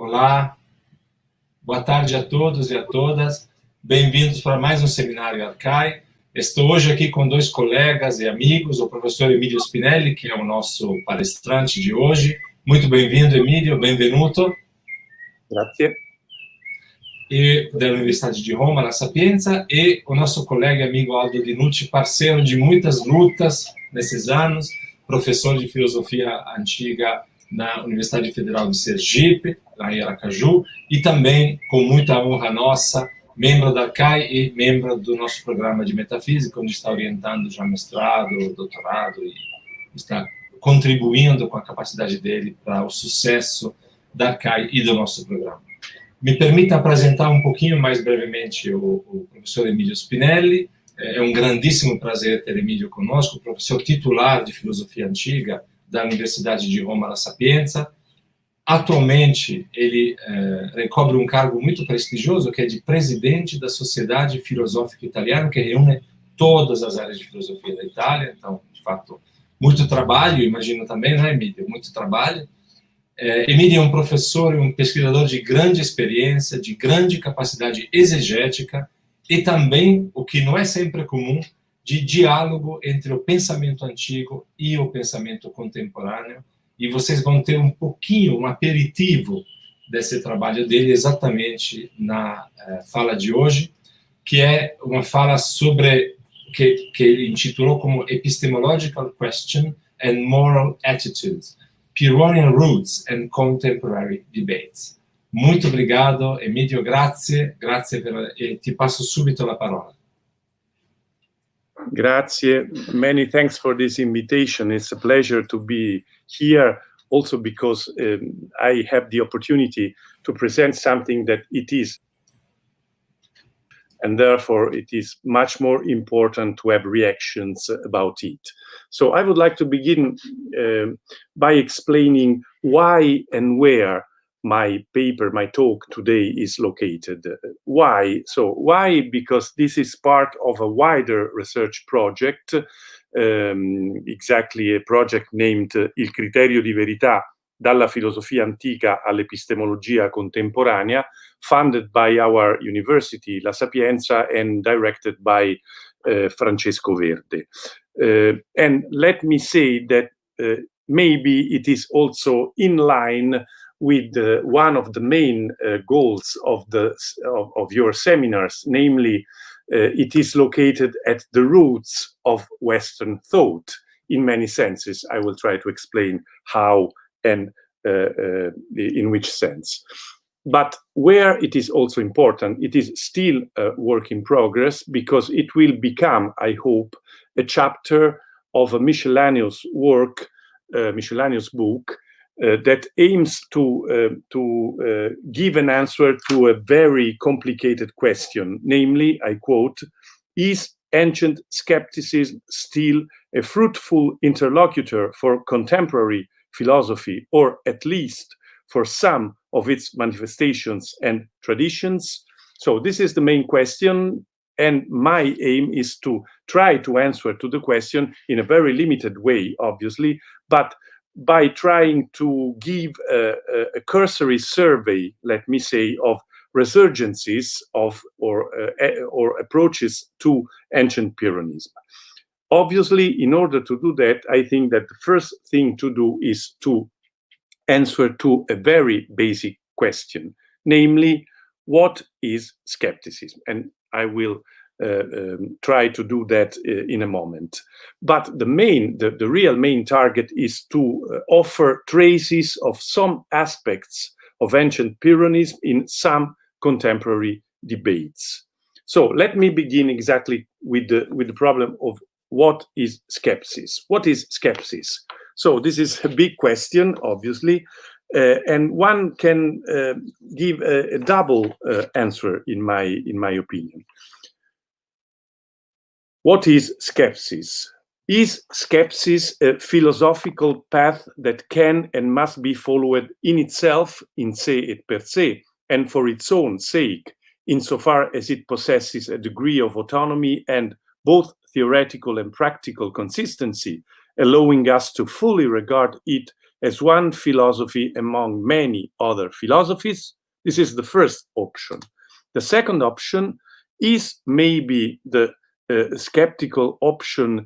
Olá, boa tarde a todos e a todas. Bem-vindos para mais um seminário Arcai. Estou hoje aqui com dois colegas e amigos, o professor Emidio Spinelli, que é o nosso palestrante de hoje. Muito bem-vindo, Emidio, benvenuto. Grazie. E da Università de Roma, na Sapienza, e o nosso colega e amigo Aldo Dinucci, parceiro de muitas lutas nesses anos, professor de filosofia antiga na Universidade Federal de Sergipe, lá em Aracaju, e também, com muita honra nossa, membro da Arcai e membro do nosso programa de metafísica, onde está orientando já mestrado, doutorado, e está contribuindo com a capacidade dele para o sucesso da Arcai e do nosso programa. Me permita apresentar um pouquinho mais brevemente o professor Emidio Spinelli. É um grandíssimo prazer ter Emidio conosco, professor titular de filosofia antiga da Universidade de Roma, La Sapienza. Atualmente, ele recobre um cargo muito prestigioso, que é de presidente da Sociedade Filosófica Italiana, que reúne todas as áreas de filosofia da Itália. Então, de fato, muito trabalho, imagino também, não é, Emidio? Muito trabalho. Emidio é um professor e um pesquisador de grande experiência, de grande capacidade exegética e também, o que não é sempre comum, de diálogo entre o pensamento antigo e o pensamento contemporâneo. E vocês vão ter um pouquinho, um aperitivo desse trabalho dele exatamente na fala de hoje, que é uma fala sobre, que ele intitulou como Epistemological Question and Moral Attitudes, Pyrrhonian Roots and Contemporary Debates. Muito obrigado, Emidio, grazie e ti passo subito la parola. Grazie. Many thanks for this invitation. It's a pleasure to be here, also because I have the opportunity to present something that it is, and therefore it is much more important to have reactions about it. So I would like to begin by explaining why and where my paper, my talk today is located. Why? So why? Because this is part of a wider research project, exactly a project named Il criterio di verità dalla filosofia antica all'epistemologia contemporanea, funded by our university, La Sapienza, and directed by Francesco Verde. And let me say that maybe it is also in line with one of the main goals of your seminars, namely, it is located at the roots of Western thought in many senses. I will try to explain how and in which sense. But where it is also important, it is still a work in progress, because it will become, I hope, a chapter of a miscellaneous work, miscellaneous book, that aims to give an answer to a very complicated question, namely, I quote, is ancient skepticism still a fruitful interlocutor for contemporary philosophy, or at least for some of its manifestations and traditions? So this is the main question, and my aim is to try to answer to the question in a very limited way, obviously, but by trying to give a cursory survey, let me say, of resurgences of or approaches to ancient Pyrrhonism. Obviously, in order to do that, I think that the first thing to do is to answer to a very basic question, namely, what is skepticism? And I will try to do that in a moment. But the real main target is to offer traces of some aspects of ancient Pyrrhonism in some contemporary debates. So let me begin exactly with the problem of what is skepsis. What is skepsis? So this is a big question, obviously, and one can give a double answer in my opinion. What is skepsis? Is skepsis a philosophical path that can and must be followed in itself, in se et per se, and for its own sake, insofar as it possesses a degree of autonomy and both theoretical and practical consistency, allowing us to fully regard it as one philosophy among many other philosophies? This is the first option. The second option is maybe the skeptical option,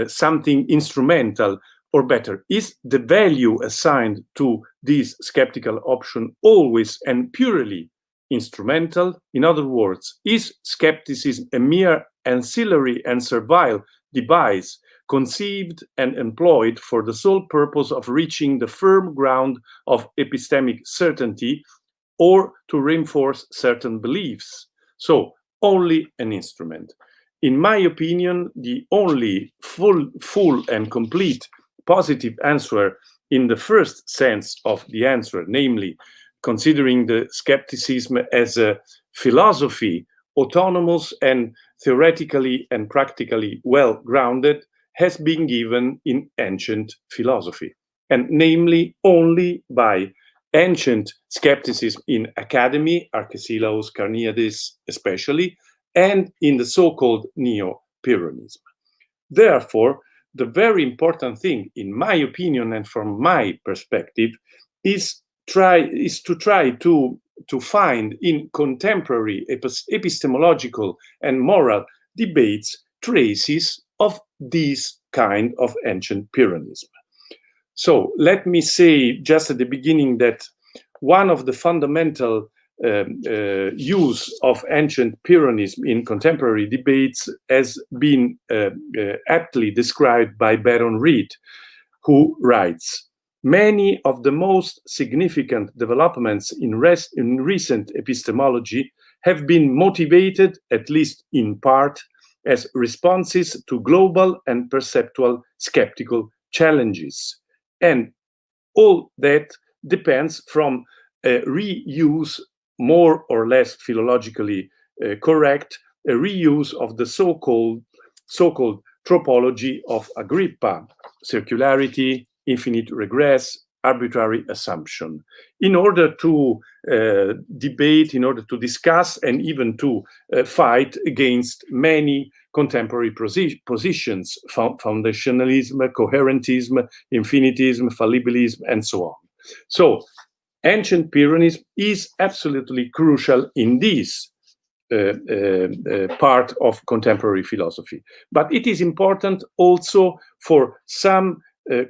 something instrumental, or better, is the value assigned to this skeptical option always and purely instrumental? In other words, is skepticism a mere ancillary and servile device conceived and employed for the sole purpose of reaching the firm ground of epistemic certainty or to reinforce certain beliefs? So, only an instrument. In my opinion, the only full and complete positive answer in the first sense of the answer, namely considering the skepticism as a philosophy, autonomous and theoretically and practically well-grounded, has been given in ancient philosophy, and namely only by ancient skepticism in academy, Arcesilaus, Carneades especially, and in the so-called neo-Pyrrhonism. Therefore, the very important thing, in my opinion and from my perspective, is to try to find in contemporary epistemological and moral debates traces of this kind of ancient Pyrrhonism. So let me say just at the beginning that one of the fundamental use of ancient Pyrrhonism in contemporary debates has been aptly described by Baron Reid, who writes, "Many of the most significant developments in recent epistemology have been motivated, at least in part, as responses to global and perceptual skeptical challenges. And all that depends from a reuse, more or less philologically correct, a reuse of the so-called tropology of Agrippa, circularity, infinite regress, arbitrary assumption, in order to debate, in order to discuss, and even to fight against many contemporary positions, foundationalism, coherentism, infinitism, fallibilism, and so on. So, ancient Pyrrhonism is absolutely crucial in this part of contemporary philosophy. But it is important also for some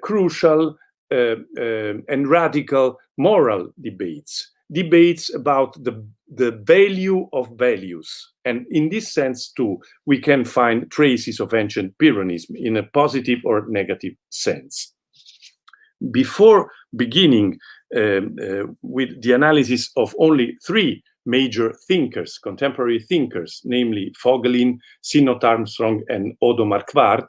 crucial and radical moral debates about the value of values. And in this sense, too, we can find traces of ancient Pyrrhonism in a positive or negative sense. Before beginning with the analysis of only three major thinkers, contemporary thinkers, namely Fogley, Synod Armstrong, and Odo Marquardt,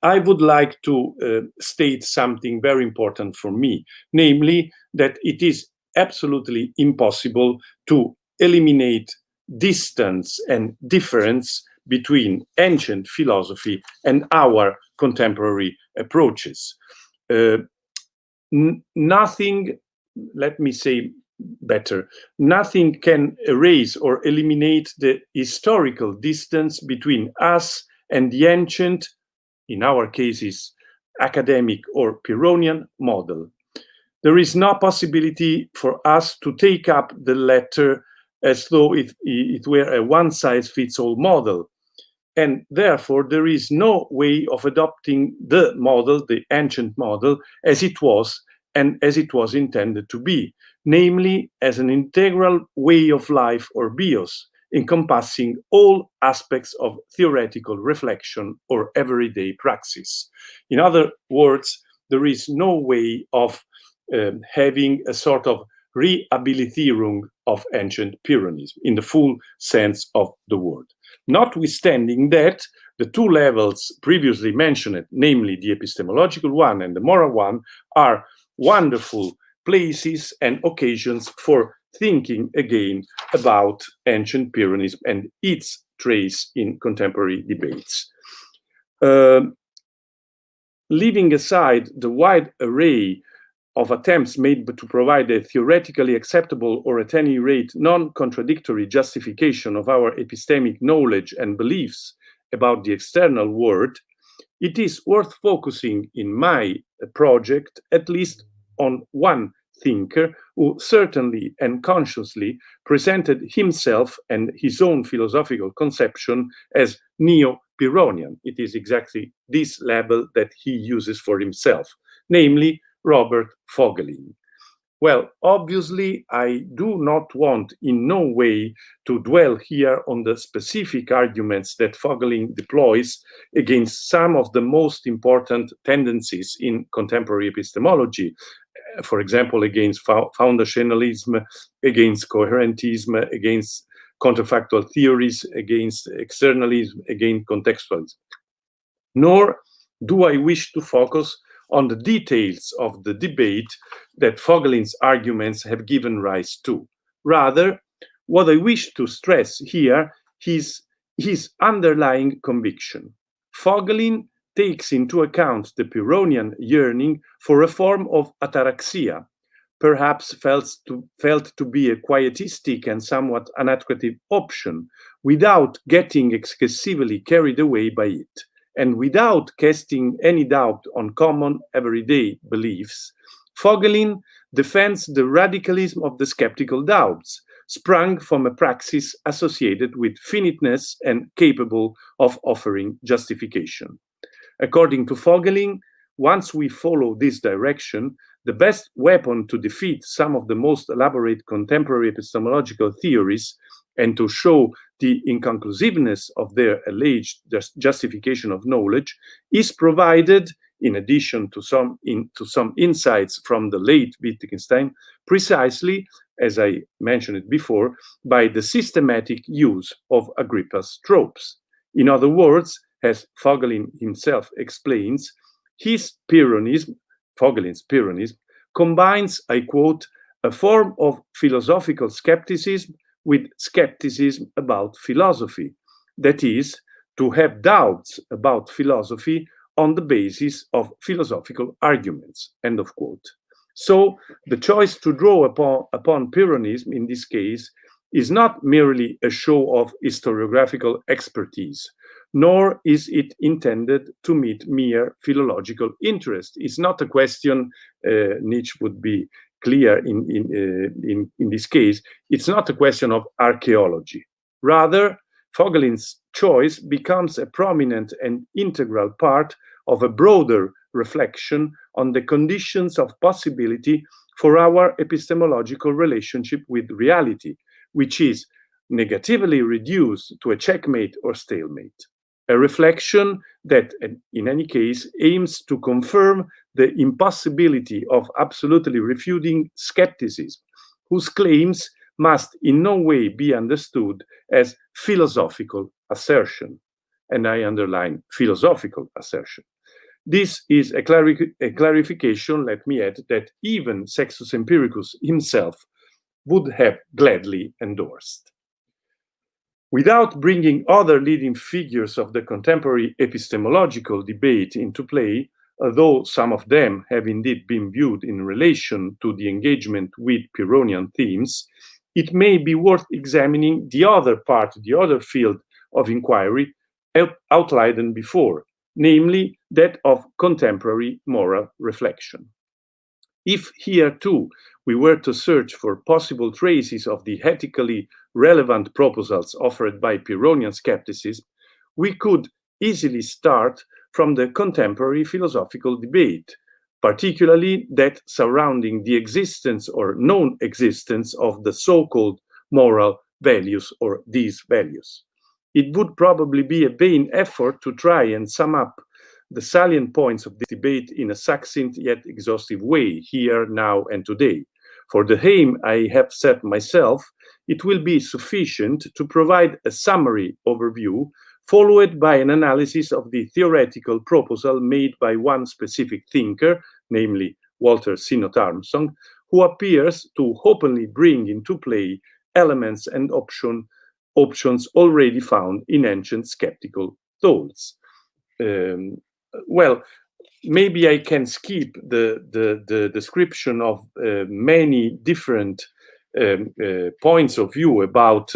I would like to state something very important for me, namely that it is absolutely impossible to eliminate distance and difference between ancient philosophy and our contemporary approaches. Nothing, let me say better, nothing can erase or eliminate the historical distance between us and the ancient, in our cases, academic or Pyrrhonian model. There is no possibility for us to take up the latter as though it were a one-size-fits-all model. And therefore, there is no way of adopting the model, the ancient model, as it was and as it was intended to be, namely as an integral way of life or bios, encompassing all aspects of theoretical reflection or everyday praxis. In other words, there is no way of having a sort of Rehabilitierung of ancient Pyrrhonism in the full sense of the word. Notwithstanding that, the two levels previously mentioned, namely the epistemological one and the moral one, are wonderful places and occasions for thinking again about ancient Pyrrhonism and its trace in contemporary debates. Leaving aside the wide array of attempts made to provide a theoretically acceptable or at any rate non-contradictory justification of our epistemic knowledge and beliefs about the external world, it is worth focusing in my project at least on one thinker who certainly and consciously presented himself and his own philosophical conception as neo-Pyrrhonian. It is exactly this label that he uses for himself, namely Robert Fogley. Well, obviously, I do not want in no way to dwell here on the specific arguments that Fogley deploys against some of the most important tendencies in contemporary epistemology, for example, against foundationalism, against coherentism, against counterfactual theories, against externalism, against contextualism. Nor do I wish to focus on the details of the debate that Fogley's arguments have given rise to. Rather, what I wish to stress here is his underlying conviction. Fogley takes into account the Pyrrhonian yearning for a form of ataraxia, perhaps felt to be a quietistic and somewhat unattractive option, without getting excessively carried away by it, and without casting any doubt on common everyday beliefs. Fogley defends the radicalism of the skeptical doubts, sprung from a praxis associated with finiteness and capable of offering justification. According to Fogley, once we follow this direction, the best weapon to defeat some of the most elaborate contemporary epistemological theories and to show the inconclusiveness of their alleged justification of knowledge is provided, in addition to some insights from the late Wittgenstein, precisely, as I mentioned it before, by the systematic use of Agrippa's tropes. In other words, as Fogley himself explains, his Pyrrhonism, Fogley's Pyrrhonism, combines, I quote, a form of philosophical skepticism with skepticism about philosophy, that is, to have doubts about philosophy on the basis of philosophical arguments, end of quote. So the choice to draw upon Pyrrhonism in this case is not merely a show of historiographical expertise, nor is it intended to meet mere philological interest. It's not a question, Nietzsche would be clear in this case, it's not a question of archaeology. Rather, Fogley's choice becomes a prominent and integral part of a broader reflection on the conditions of possibility for our epistemological relationship with reality, which is negatively reduced to a checkmate or stalemate. A reflection that, in any case, aims to confirm the impossibility of absolutely refuting skepticism, whose claims must in no way be understood as philosophical assertion. And I underline philosophical assertion. This is a clarification, let me add, that even Sextus Empiricus himself would have gladly endorsed. Without bringing other leading figures of the contemporary epistemological debate into play, although some of them have indeed been viewed in relation to the engagement with Pyrrhonian themes, it may be worth examining the other part, the other field of inquiry outlined before, namely that of contemporary moral reflection. If here too we were to search for possible traces of the ethically relevant proposals offered by Pyrrhonian skepticism, we could easily start from the contemporary philosophical debate, particularly that surrounding the existence or non-existence of the so-called moral values or these values. It would probably be a vain effort to try and sum up the salient points of this debate in a succinct yet exhaustive way, here, now, and today. For the aim I have set myself, it will be sufficient to provide a summary overview, followed by an analysis of the theoretical proposal made by one specific thinker, namely Walter Sinnott Armstrong, who appears to openly bring into play elements and options already found in ancient skeptical thoughts. Well, maybe I can skip the description of many different points of view about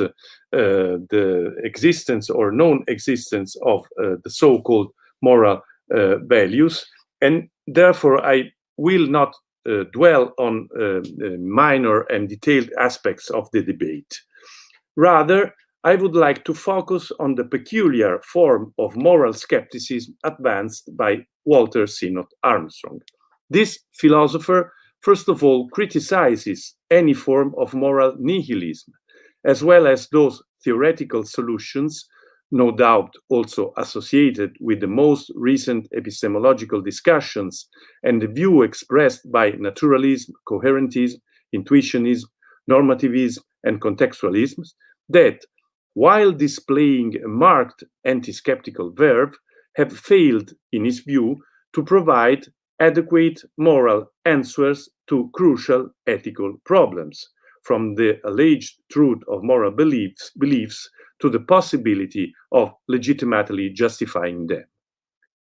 the existence or non-existence of the so-called moral values, and therefore I will not dwell on minor and detailed aspects of the debate. Rather, I would like to focus on the peculiar form of moral skepticism advanced by Walter Sinnott Armstrong. This philosopher, first of all, criticizes any form of moral nihilism, as well as those theoretical solutions, no doubt also associated with the most recent epistemological discussions and the view expressed by naturalism, coherentism, intuitionism, normativism, and contextualism, that, while displaying a marked anti-skeptical verve, have failed, in his view, to provide adequate moral answers to crucial ethical problems, from the alleged truth of moral beliefs to the possibility of legitimately justifying them.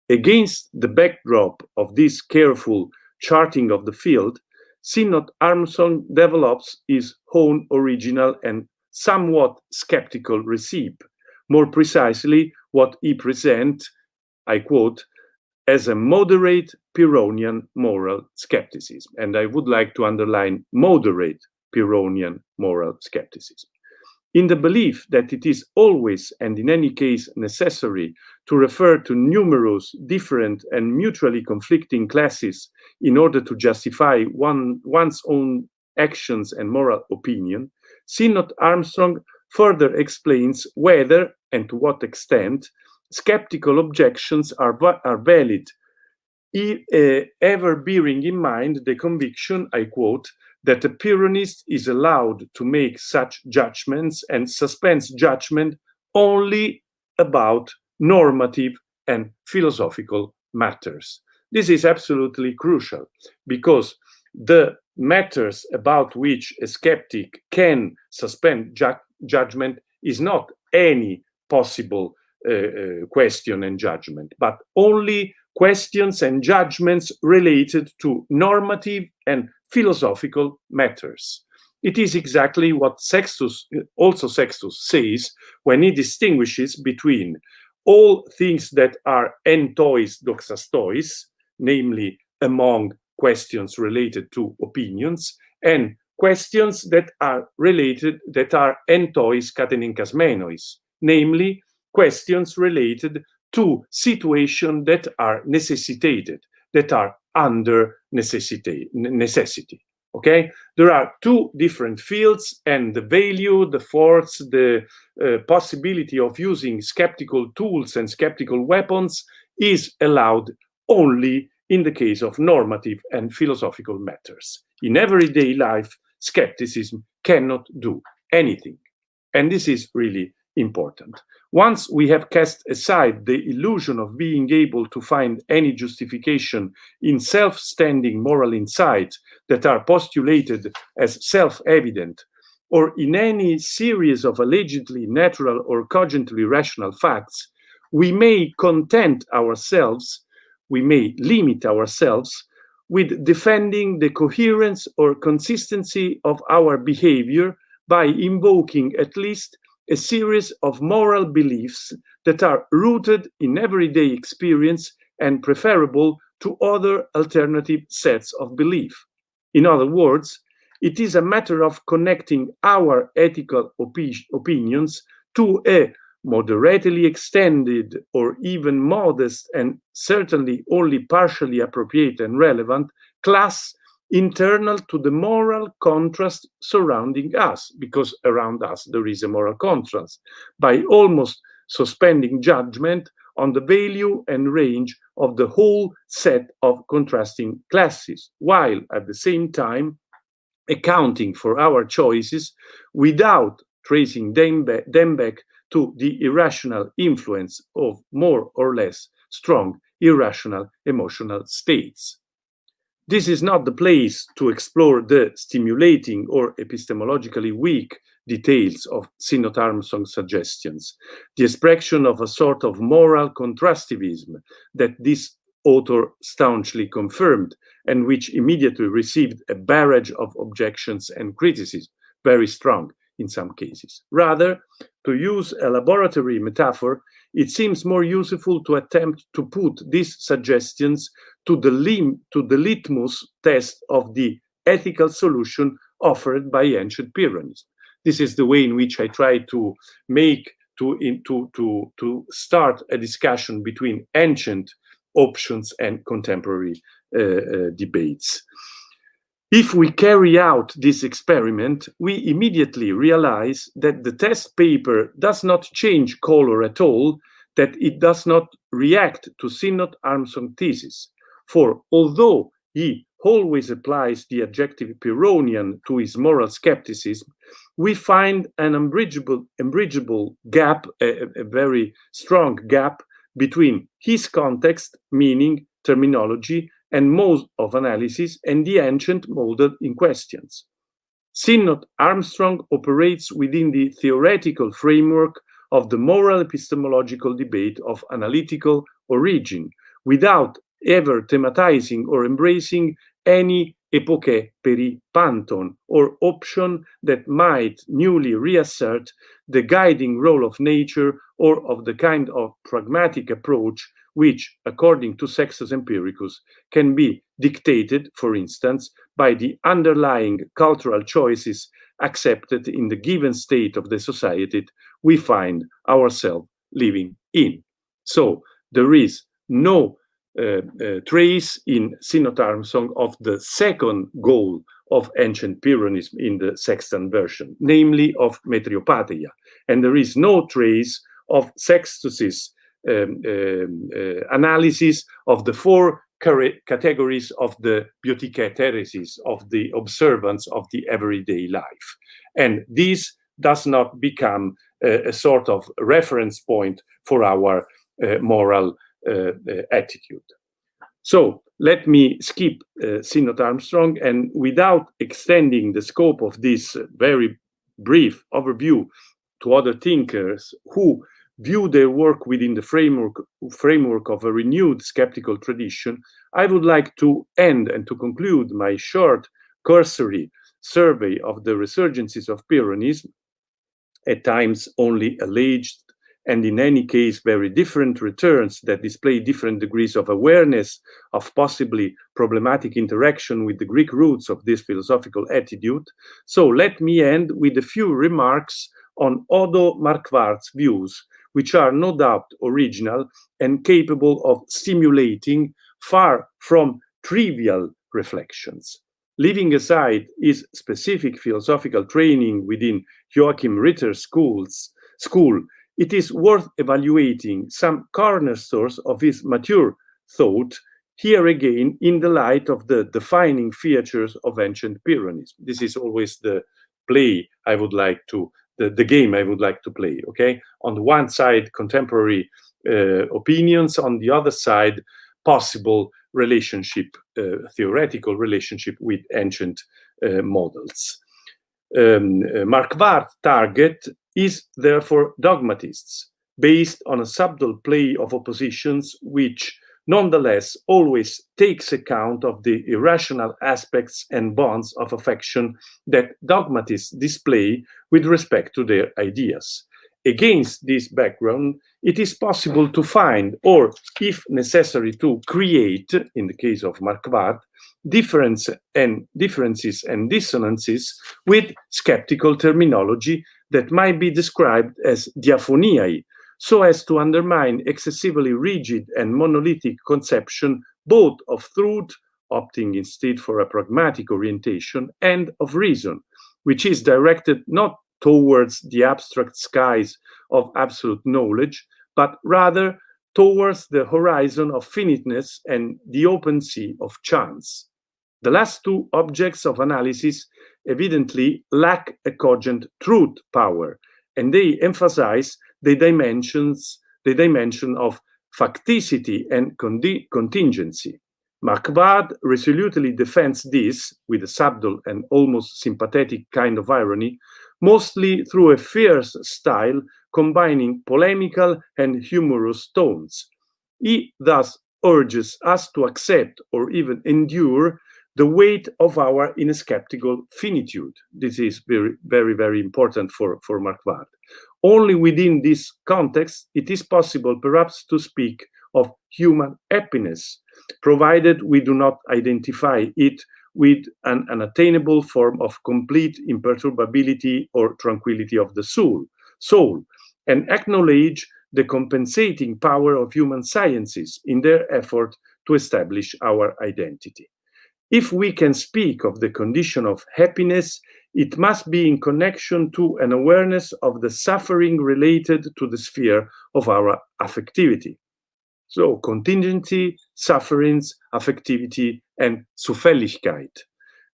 Against the backdrop of this careful charting of the field, Sinnott Armstrong develops his own original and somewhat skeptical recipe, more precisely what he presents, I quote, as a moderate Pyrrhonian moral skepticism. And I would like to underline moderate Pyrrhonian moral skepticism. In the belief that it is always and in any case necessary to refer to numerous different and mutually conflicting classes in order to justify one's own actions and moral opinion, Sinnott Armstrong further explains whether and to what extent skeptical objections are valid, ever bearing in mind the conviction, I quote, that a Pyrrhonist is allowed to make such judgments and suspends judgment only about normative and philosophical matters. This is absolutely crucial because the matters about which a skeptic can suspend judgment is not any possible question and judgment, but only questions and judgments related to normative and philosophical matters. It is exactly what Sextus says when he distinguishes between all things that are entois doxastois, namely among questions related to opinions, and questions that are entois katenenkasmenois, namely questions related to situations that are necessitated, that are under necessity. Okay, there are two different fields, and the value, the force, the possibility of using skeptical tools and skeptical weapons is allowed only in the case of normative and philosophical matters. In everyday life, skepticism cannot do anything, and this is really important. Once we have cast aside the illusion of being able to find any justification in self-standing moral insights that are postulated as self-evident, or in any series of allegedly natural or cogently rational facts, we may limit ourselves with defending the coherence or consistency of our behavior by invoking at least a series of moral beliefs that are rooted in everyday experience and preferable to other alternative sets of belief. In other words, it is a matter of connecting our ethical opinions to a moderately extended or even modest and certainly only partially appropriate and relevant class internal to the moral contrast surrounding us, because around us there is a moral contrast, by almost suspending judgment on the value and range of the whole set of contrasting classes, while at the same time accounting for our choices without tracing them back to the irrational influence of more or less strong irrational emotional states. This is not the place to explore the stimulating or epistemologically weak details of Sinnott Armstrong's suggestions, the expression of a sort of moral contrastivism that this author staunchly confirmed and which immediately received a barrage of objections and criticism, very strong in some cases. Rather, to use a laboratory metaphor, it seems more useful to attempt to put these suggestions to the litmus test of the ethical solution offered by ancient Pyrrhonism. This is the way in which I try to make to start a discussion between ancient options and contemporary debates. If we carry out this experiment, we immediately realize that the test paper does not change color at all, that it does not react to Synod Armstrong thesis. For although he always applies the adjective Pyrrhonian to his moral skepticism, we find an unbridgeable gap, a very strong gap between his context, meaning, terminology, and mode of analysis, and the ancient model in questions. Synod Armstrong operates within the theoretical framework of the moral epistemological debate of analytical origin, without ever thematizing or embracing any epoche peri panton, or option that might newly reassert the guiding role of nature, or of the kind of pragmatic approach which, according to Sextus Empiricus, can be dictated, for instance, by the underlying cultural choices accepted in the given state of the society we find ourselves living in. So there is no trace in Synod Armstrong of the second goal of ancient Pyrrhonism in the Sextan version, namely of metriopatheia. And there is no trace of Sextus's analysis of the four categories of the beautique heresis, of the observance of the everyday life. And this does not become a sort of reference point for our moral attitude. So let me skip Synod Armstrong, and without extending the scope of this very brief overview to other thinkers who view their work within the framework of a renewed skeptical tradition, I would like to end and to conclude my short cursory survey of the resurgences of Pyrrhonism, at times only alleged, and in any case very different returns that display different degrees of awareness of possibly problematic interaction with the Greek roots of this philosophical attitude. So let me end with a few remarks on Odo Marquardt's views, which are no doubt original and capable of stimulating far from trivial reflections. Leaving aside his specific philosophical training within Joachim Ritter's school, it is worth evaluating some cornerstones of his mature thought, here again in the light of the defining features of ancient Pyrrhonism. This is always the play I would like to, the game I would like to play, okay? On the one side, contemporary opinions, on the other side, possible relationship, theoretical relationship with ancient models. Marquardt's target is therefore dogmatists, based on a subtle play of oppositions which nonetheless always takes account of the irrational aspects and bonds of affection that dogmatists display with respect to their ideas. Against this background, it is possible to find, or if necessary to create, in the case of Marquardt, differences and dissonances with skeptical terminology that might be described as diaphoniae, so as to undermine excessively rigid and monolithic conception both of truth, opting instead for a pragmatic orientation, and of reason, which is directed not towards the abstract skies of absolute knowledge, but rather towards the horizon of finiteness and the open sea of chance. The last two objects of analysis evidently lack a cogent truth power, and they emphasize the dimension of facticity and contingency. Marquardt resolutely defends this, with a subtle and almost sympathetic kind of irony, mostly through a fierce style combining polemical and humorous tones. He thus urges us to accept or even endure the weight of our inskeptical finitude. This is very, very, very important for Marquardt. Only within this context it is possible perhaps to speak of human happiness, provided we do not identify it with an unattainable form of complete imperturbability or tranquility of the soul, and acknowledge the compensating power of human sciences in their effort to establish our identity. If we can speak of the condition of happiness, it must be in connection to an awareness of the suffering related to the sphere of our affectivity. So, contingency, sufferings, affectivity, and Zufälligkeit.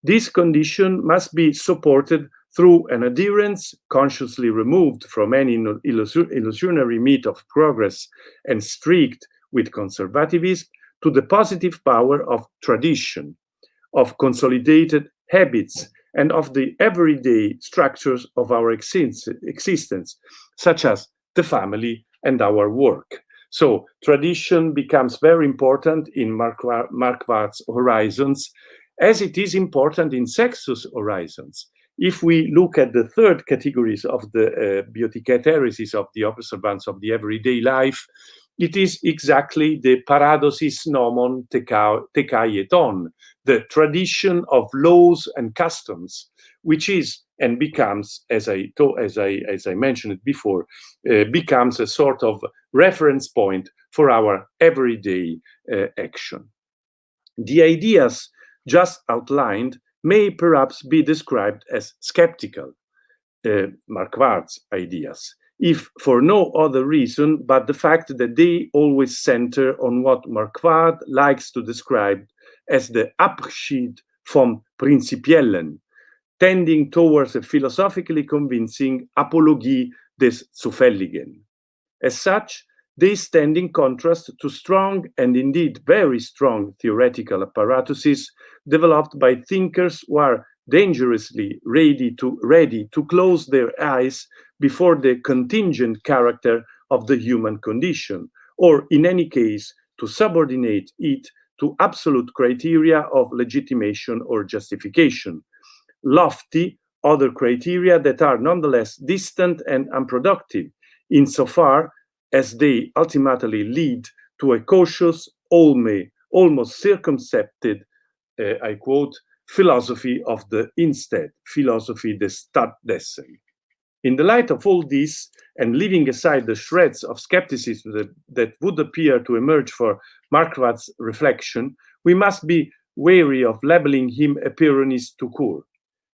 This condition must be supported through an adherence consciously removed from any illusionary myth of progress and strict with conservatism to the positive power of tradition, of consolidated habits, and of the everyday structures of our existence, such as the family and our work. So tradition becomes very important in Marquardt's horizons, as it is important in Sextus' horizons. If we look at the third categories of the biotic heresies of the observance of the everyday life, it is exactly the paradosis nomon tekaiton, the tradition of laws and customs, which is and becomes, as I mentioned before, becomes a sort of reference point for our everyday action. The ideas just outlined may perhaps be described as skeptical, Marquardt's ideas, if for no other reason but the fact that they always center on what Marquardt likes to describe as the Abschied vom Prinzipiellen, tending towards a philosophically convincing Apologie des Zufälligen. As such, they stand in contrast to strong and indeed very strong theoretical apparatuses developed by thinkers who are dangerously ready to close their eyes before the contingent character of the human condition, or in any case to subordinate it to absolute criteria of legitimation or justification, lofty other criteria that are nonetheless distant and unproductive, insofar as they ultimately lead to a cautious, almost circumspected, I quote, philosophy of the instead, philosophy des Stattdessen. In the light of all this, and leaving aside the shreds of skepticism that would appear to emerge for Marquardt's reflection, we must be wary of labeling him a Pyrrhonist tout court.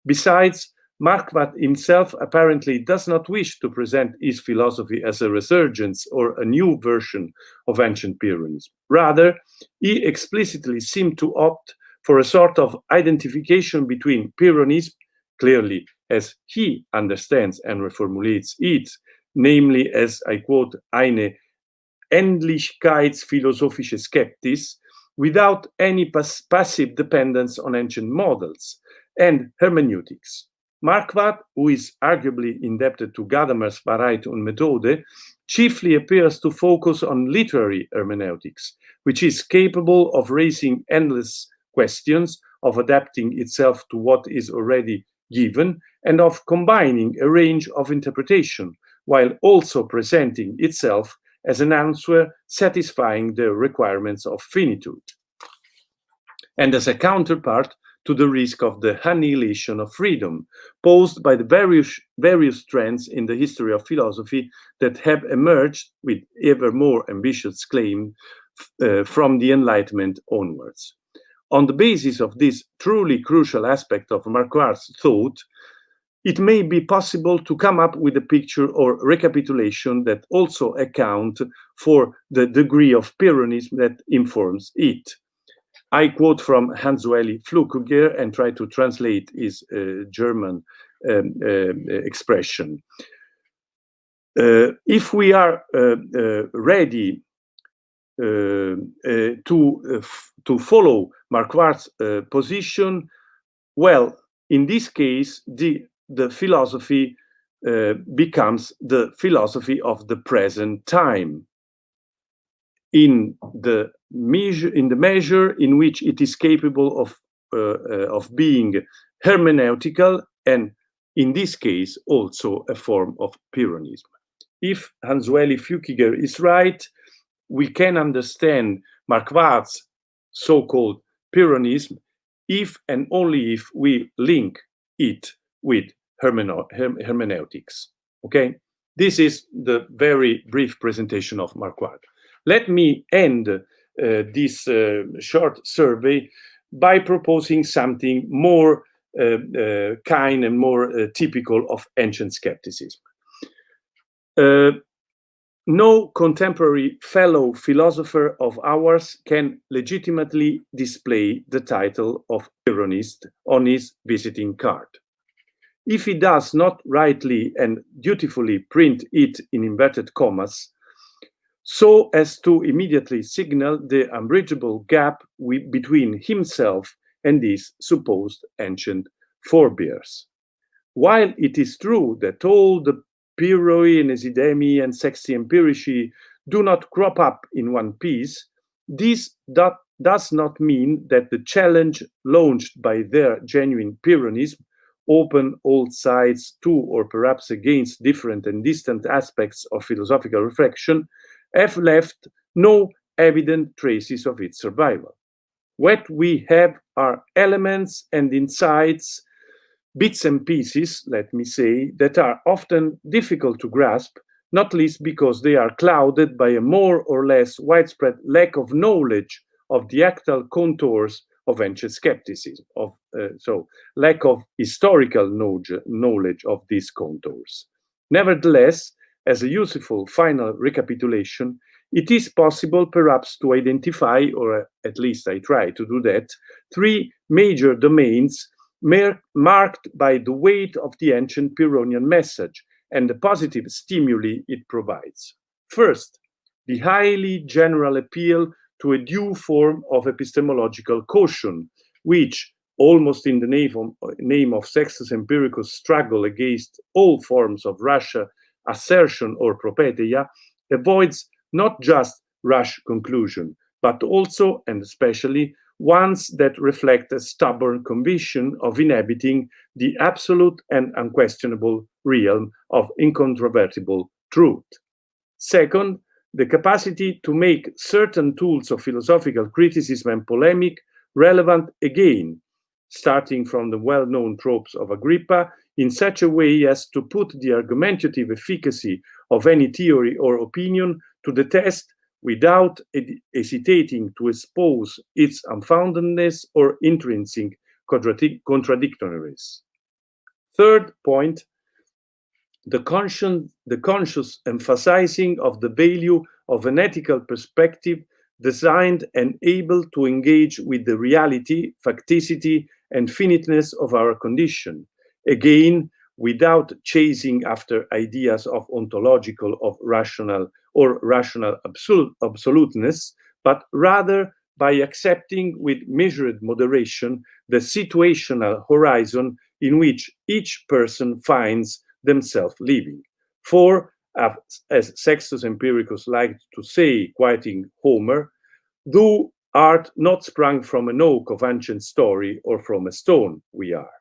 Besides, Marquardt himself apparently does not wish to present his philosophy as a resurgence or a new version of ancient Pyrrhonism. Rather, he explicitly seemed to opt for a sort of identification between Pyrrhonism, clearly as he understands and reformulates it, namely as, I quote, eine endlichkeitsphilosophische Skeptis, without any passive dependence on ancient models, and hermeneutics. Marquardt, who is arguably indebted to Gadamer's Wahrheit und Methode, chiefly appears to focus on literary hermeneutics, which is capable of raising endless questions, of adapting itself to what is already given, and of combining a range of interpretation, while also presenting itself as an answer satisfying the requirements of finitude, and as a counterpart to the risk of the annihilation of freedom posed by the various trends in the history of philosophy that have emerged with ever more ambitious claims from the Enlightenment onwards. On the basis of this truly crucial aspect of Marquardt's thought, it may be possible to come up with a picture or recapitulation that also account for the degree of Pyrrhonism that informs it. I quote from Hans-Ueli Flukiger and try to translate his German expression. If we are ready to follow Marquardt's position, well, in this case, the philosophy becomes the philosophy of the present time, in the measure in which it is capable of being hermeneutical, and in this case also a form of Pyrrhonism. if Hans-Weli Fükiger is right, we can understand Marquardt's so-called Pyrrhonism if and only if we link it with hermeneutics. Okay, this is the very brief presentation of Marquardt. Let me end this short survey by proposing something more kind and more typical of ancient skepticism. No contemporary fellow philosopher of ours can legitimately display the title of Pyrrhonist on his visiting card. If he does not rightly and dutifully print it in inverted commas, so as to immediately signal the unbridgeable gap between himself and these supposed ancient forebears. While it is true that all the Pyrrhoi and Esidemi and Sexti Empirici do not crop up in one piece, this does not mean that the challenge launched by their genuine Pyrrhonism, open all sides to or perhaps against different and distant aspects of philosophical reflection, have left no evident traces of its survival. What we have are elements and insights, bits and pieces, let me say, that are often difficult to grasp, not least because they are clouded by a more or less widespread lack of knowledge of the actual contours of ancient skepticism, so lack of historical knowledge of these contours. Nevertheless, as a useful final recapitulation, it is possible perhaps to identify, or at least I try to do that, three major domains marked by the weight of the ancient Pyrrhonian message and the positive stimuli it provides. First, the highly general appeal to a due form of epistemological caution, which, almost in the name of Sextus Empiricus' struggle against all forms of rash assertion or propedeia, avoids not just rash conclusion, but also and especially ones that reflect a stubborn conviction of inhabiting the absolute and unquestionable realm of incontrovertible truth. Second, the capacity to make certain tools of philosophical criticism and polemic relevant again, starting from the well-known tropes of Agrippa, in such a way as to put the argumentative efficacy of any theory or opinion to the test without hesitating to expose its unfoundedness or intrinsic contradictoriness. Third point, the conscious emphasizing of the value of an ethical perspective designed and able to engage with the reality, facticity, and finiteness of our condition, again, without chasing after ideas of ontological, of rational or rational absoluteness, but rather by accepting with measured moderation the situational horizon in which each person finds themselves living. For, as Sextus Empiricus liked to say, quoting Homer, "Thou art not sprung from an oak of ancient story or from a stone, we are."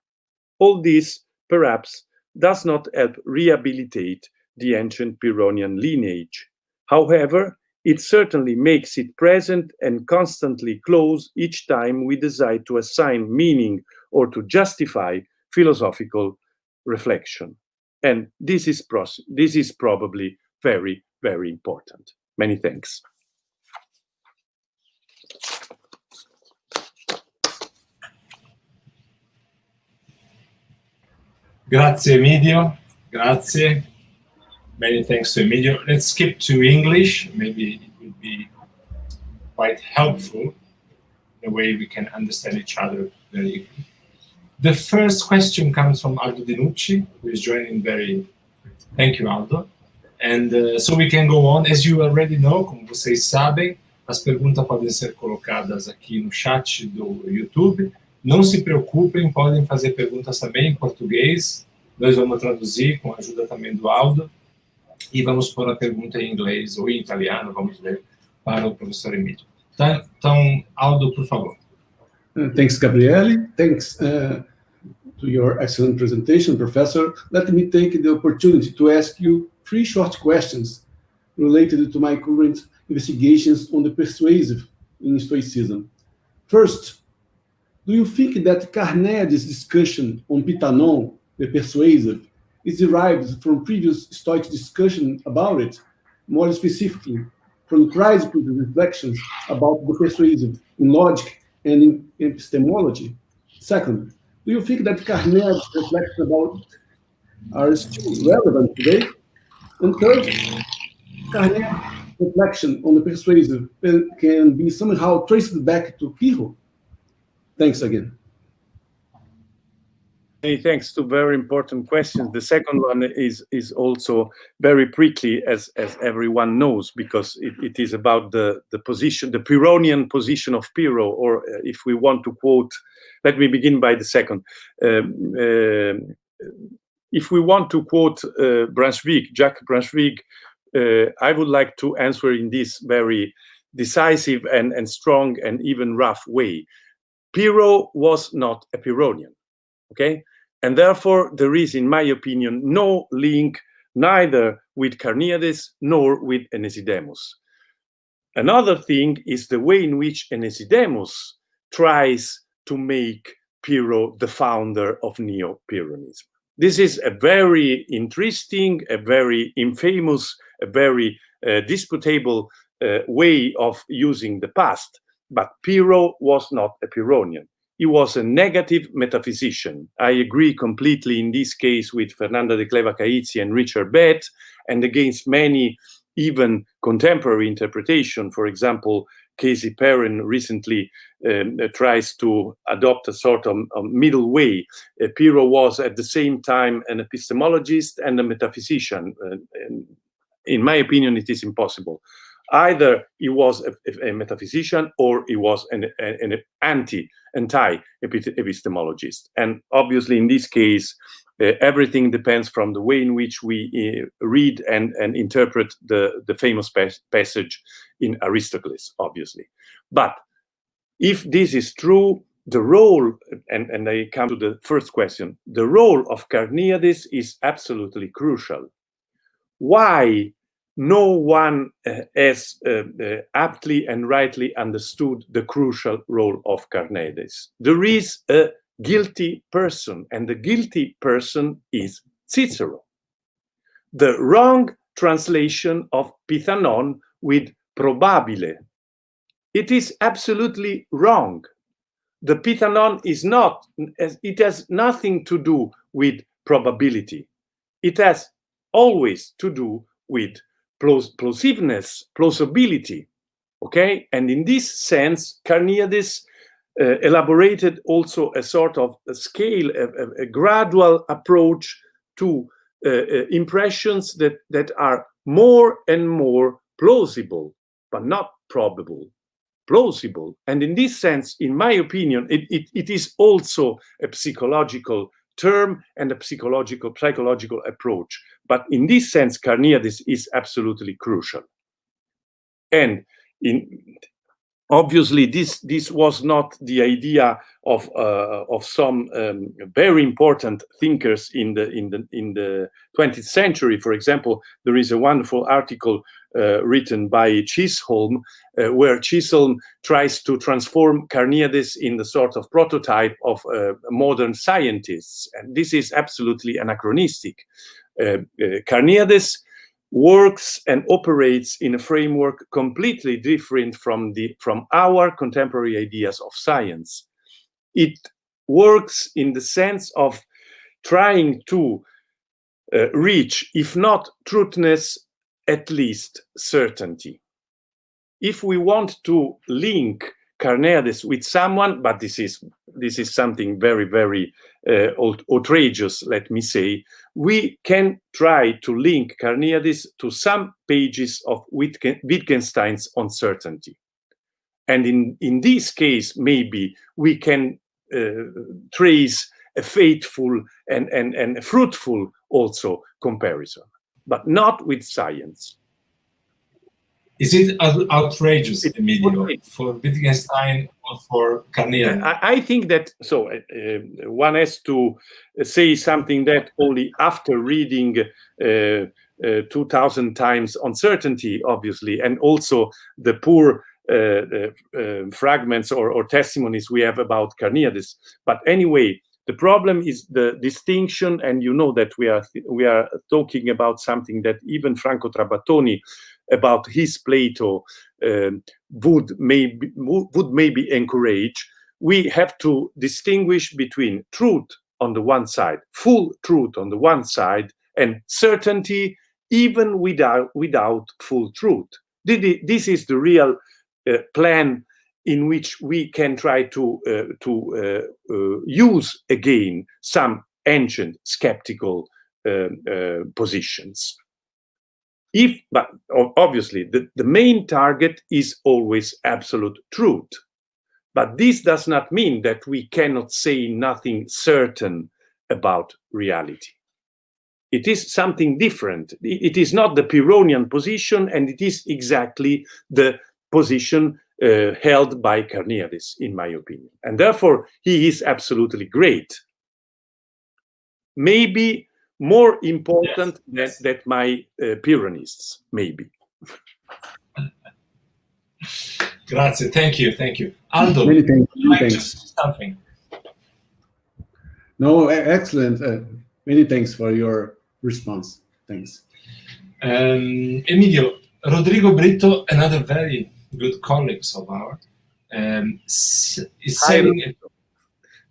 All this, perhaps, does not help rehabilitate the ancient Pyrrhonian lineage. However, it certainly makes it present and constantly close each time we decide to assign meaning or to justify philosophical reflection. And this is probably very, very important. Many thanks. Grazie Emidio, grazie. Many thanks to Emidio. Let's skip to English. Maybe it would be quite helpful the way we can understand each other very easily. The first question comes from Aldo Dinucci, who is joining very... Thank you, Aldo. And so we can go on. As you already know, como vocês sabem, as perguntas podem ser colocadas aqui no chat do YouTube. Não se preocupem, podem fazer perguntas também em português. Nós vamos traduzir com a ajuda também do Aldo. E vamos pôr a pergunta em inglês ou em italiano, vamos ver, para o professor Emidio. Então, Aldo, por favor. Thanks, Gabriele. Thanks to your excellent presentation, Professor. Let me take the opportunity to ask you three short questions related to my current investigations on the persuasive in Stoicism. First, do you think that Carneades' discussion on Pitanon, the persuasive, is derived from previous Stoic discussion about it, more specifically from critical reflections about the persuasive in logic and in epistemology? Second, do you think that Carneades' reflections about it are still relevant today? And third, Carneades' reflection on the persuasive can be somehow traced back to Pyrrho? Thanks again. Hey, thanks. Two very important questions. The second one is also very prickly, as everyone knows, because it is about the position, the Pyrrhonian position of Pyrrho, or if we want to quote, let me begin by the second. If we want to quote Jacques Brunswick, I would like to answer in this very decisive and strong and even rough way. Pyrrho was not a Pyrrhonian, okay? And therefore, there is, in my opinion, no link neither with Carneades nor with Enesidemus. Another thing is the way in which Enesidemus tries to make Pyrrho the founder of Neo-Pyrrhonism. This is a very interesting, a very infamous, a very disputable way of using the past. But Pyrrho was not a Pyrrhonian. He was a negative metaphysician. I agree completely in this case with Fernanda de Cleva-Caizzi and Richard Bett, and against many even contemporary interpretation. For example, Casey Perrin recently tries to adopt a sort of middle way. Pyrrho was at the same time an epistemologist and a metaphysician. In my opinion, it is impossible. Either he was a metaphysician or he was an anti-epistemologist. And obviously, in this case, everything depends from the way in which we read and interpret the famous passage in Aristocles, obviously. But if this is true, the role, and I come to the first question, the role of Carneades is absolutely crucial. Why no one has aptly and rightly understood the crucial role of Carneades? There is a guilty person, and the guilty person is Cicero. The wrong translation of Pithanon with probabile. It is absolutely wrong. The Pithanon is not, it has nothing to do with probability. It has always to do with plausiveness, plausibility, okay? And in this sense, Carneades elaborated also a sort of a scale, a gradual approach to impressions that are more and more plausible, but not probable, plausible. And in this sense, in my opinion, it is also a psychological term and a psychological approach. But in this sense, Carneades is absolutely crucial. And obviously, this was not the idea of some very important thinkers in the 20th century. For example, there is a wonderful article written by Chisholm, where Chisholm tries to transform Carneades in the sort of prototype of modern scientists, and this is absolutely anachronistic. Carneades works and operates in a framework completely different from our contemporary ideas of science. It works in the sense of trying to reach, if not truthness, at least certainty. If we want to link Carneades with someone, but this is something very, very outrageous, let me say, we can try to link Carneades to some pages of Wittgenstein's Uncertainty. And in this case, maybe we can trace a faithful and fruitful also comparison, but not with science. Is it outrageous, Emidio, for Wittgenstein or for Carneades? I think that, so one has to say something that only after reading 2,000 times uncertainty, obviously, and also the poor fragments or testimonies we have about Carneades. But anyway, the problem is the distinction, and you know that we are talking about something that even Franco Trapattoni, about his Plato, would maybe encourage. We have to distinguish between truth on the one side, full truth on the one side, and certainty even without full truth. This is the real plan in which we can try to use again some ancient skeptical positions. But obviously the main target is always absolute truth. But this does not mean that we cannot say nothing certain about reality. It is something different. It is not the Pyrrhonian position, and it is exactly the position held by Carneades, in my opinion. And therefore, he is absolutely great. Maybe more important than my Pyrrhonists, maybe. Grazie, thank you. Aldo, Many thanks. something. No, excellent. Many thanks for your response. Thanks. Emidio, Rodrigo Brito, another very good colleague of ours, is sending.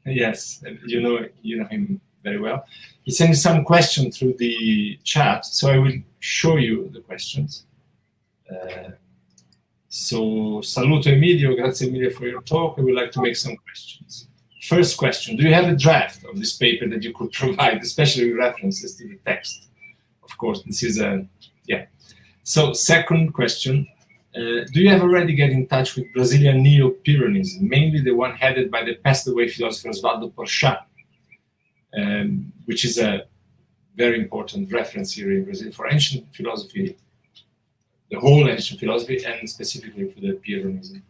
Yes, you know him very well. He's sending some questions through the chat, so I will show you the questions. So, saluto Emidio, grazie Emidio for your talk. I would like to make some questions. First question, do you have a draft of this paper that you could provide, especially with references to the text? Of course, this is So, second question, do you ever already get in touch with Brazilian neo-Pyrrhonism, mainly the one headed by the passed-away philosopher Osvaldo Porchat, which is a very important reference here in Brazil for ancient philosophy, the whole ancient philosophy, and specifically for the Pyrrhonism.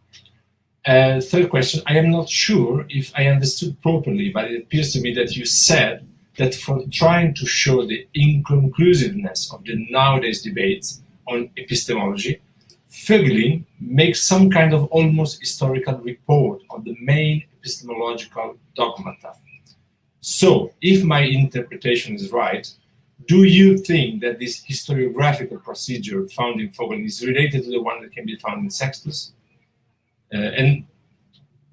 Third question, I am not sure if I understood properly, but it appears to me that you said that for trying to show the inconclusiveness of the nowadays debates on epistemology, Fogley makes some kind of almost historical report of the main epistemological dogmata. So, if my interpretation is right, do you think that this historiographical procedure found in Fogley is related to the one that can be found in Sextus? And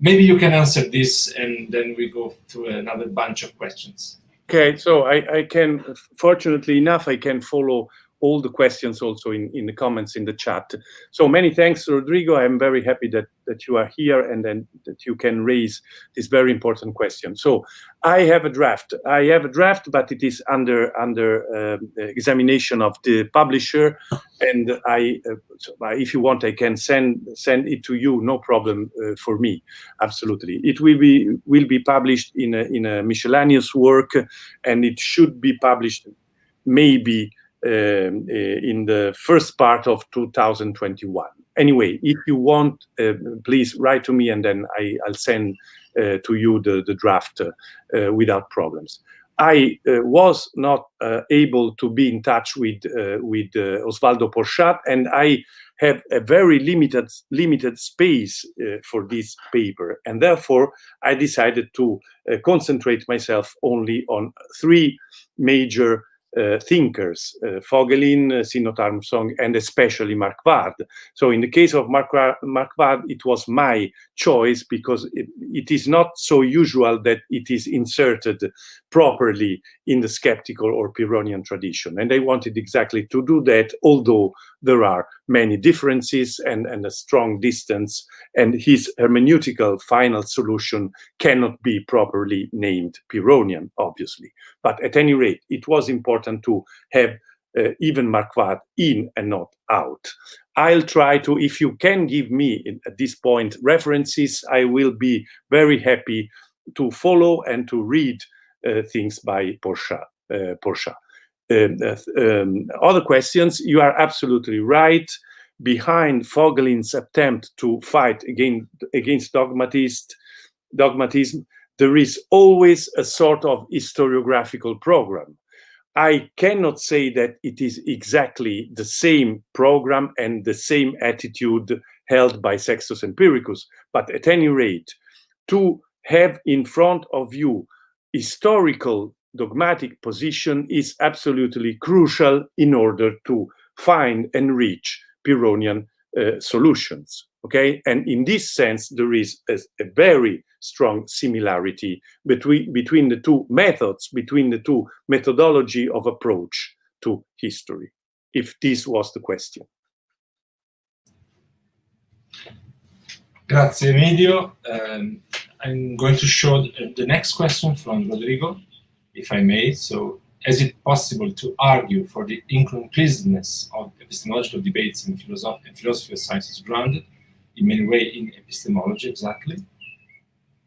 maybe you can answer this, and then we go to another bunch of questions. Okay, so I can, fortunately enough, I can follow all the questions also in the comments in the chat. So many thanks, Rodrigo. I'm very happy that you are here and then that you can raise this very important question. So I have a draft, but it is under examination of the publisher, and if you want, I can send it to you, no problem for me, absolutely. It will be published in a miscellaneous work, and it should be published maybe in the first part of 2021. Anyway, if you want, please write to me, and then I'll send to you the draft without problems. I was not able to be in touch with Osvaldo Porchat, and I have a very limited space for this paper, and therefore I decided to concentrate myself only on three major thinkers, Fogley, Synod Armstrong, and especially Marquard. So in the case of Marquard, it was my choice because it is not so usual that it is inserted properly in the skeptical or Pyrrhonian tradition. And I wanted exactly to do that, although there are many differences and a strong distance, and his hermeneutical final solution cannot be properly named Pyrrhonian, obviously. But at any rate, it was important to have even Marquard in and not out. I'll try to, if you can give me at this point references, I will be very happy to follow and to read things by Porchat. Other questions, you are absolutely right. Behind Fogley's attempt to fight against dogmatism, there is always a sort of historiographical program. I cannot say that it is exactly the same program and the same attitude held by Sextus Empiricus, but at any rate, to have in front of you historical dogmatic position is absolutely crucial in order to find and reach Pyrrhonian solutions. Okay, and in this sense, there is a very strong similarity between the two methods, between the two methodology of approach to history, if this was the question. Grazie, Emidio. I'm going to show the next question from Rodrigo, if I may. So, is it possible to argue for the inconclusiveness of epistemological debates in philosophy of science is grounded in many ways in epistemology, exactly?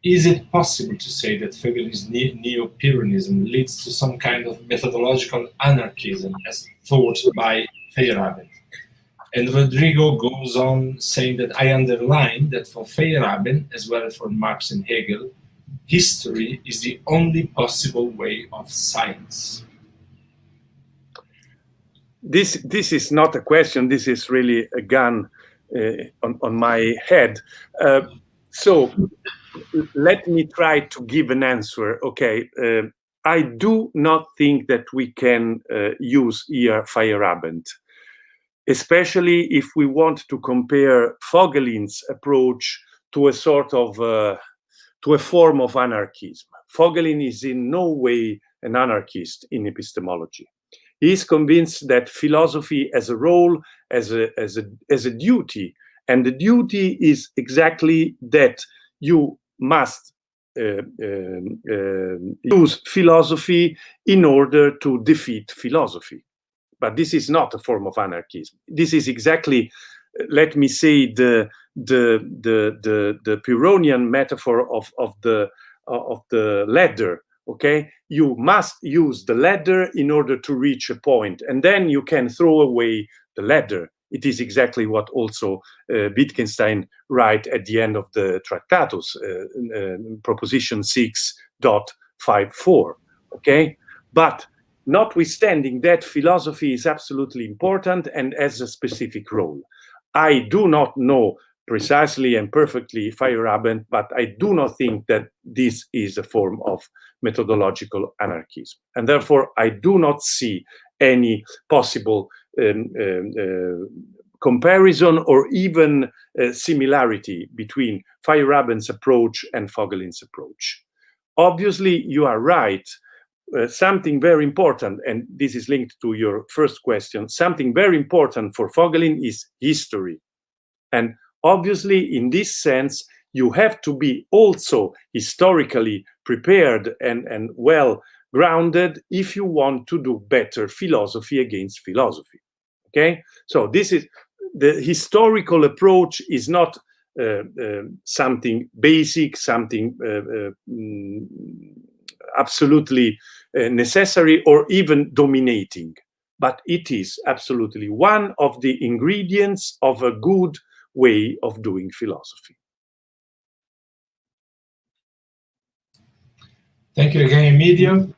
Is it possible to say that Fogley's neo-Pyrrhonism leads to some kind of methodological anarchism as thought by Feyerabend? And Rodrigo goes on saying that I underline that for Feyerabend, as well as for Marx and Hegel, history is the only possible way of science. This is not a question, this is really a gun on my head. So let me try to give an answer. Okay, I do not think that we can use here Feyerabend, especially if we want to compare Foglin's approach to a sort of to a form of anarchism. Foglin is in no way an anarchist in epistemology. He is convinced that philosophy has a role, as a duty, and the duty is exactly that you must use philosophy in order to defeat philosophy. But this is not a form of anarchism. This is exactly, let me say, the Pyrrhonian metaphor of the ladder. Okay, you must use the ladder in order to reach a point, and then you can throw away the ladder. It is exactly what also Wittgenstein writes at the end of the Tractatus, proposition 6.54. Okay, but notwithstanding that, philosophy is absolutely important and has a specific role. I do not know precisely and perfectly Feyerabend, but I do not think that this is a form of methodological anarchism. And therefore, I do not see any possible comparison or even similarity between Feyerabend's approach and Foglin's approach. Obviously, you are right. Something very important, and this is linked to your first question, something very important for Foglin is history. And obviously, in this sense, you have to be also historically prepared and well grounded if you want to do better philosophy against philosophy. Okay, so this is the historical approach is not something basic, something absolutely necessary or even dominating, but it is absolutely one of the ingredients of a good way of doing philosophy. Thank you again, Emidio.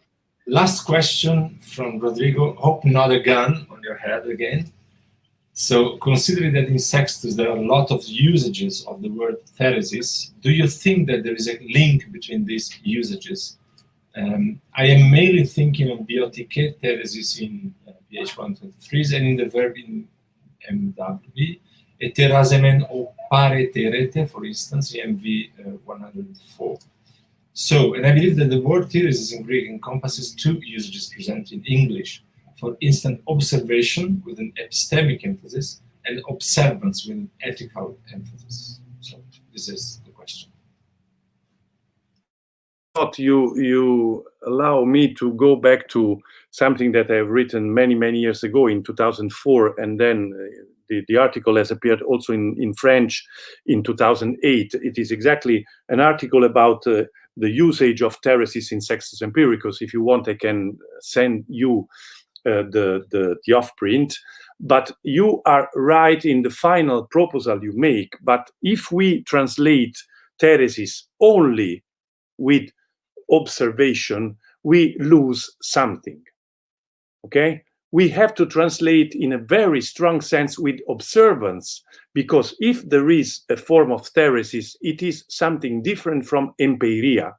Last question from Rodrigo. Hope not a gun on your head again. So, considering that in Sextus there are a lot of usages of the word theresis, do you think that there is a link between these usages? I am mainly thinking of biotike theresis in pH 123 and in the verb in MW, eterasemen or pare terete, for instance, in MV 104. So, and I believe that the word theresis in Greek encompasses two usages present in English. For instance, observation with an epistemic emphasis and observance with an ethical emphasis. So, this is the question. You allow me to go back to something that I've written many years ago in 2004, and then the article has appeared also in French in 2008. It is exactly an article about the usage of theresis in Sextus Empiricus. If you want, I can send you the off-print. But you are right in the final proposal you make. But if we translate theresis only with observation, we lose something. Okay? We have to translate in a very strong sense with observance, because if there is a form of theresis, it is something different from empeiria.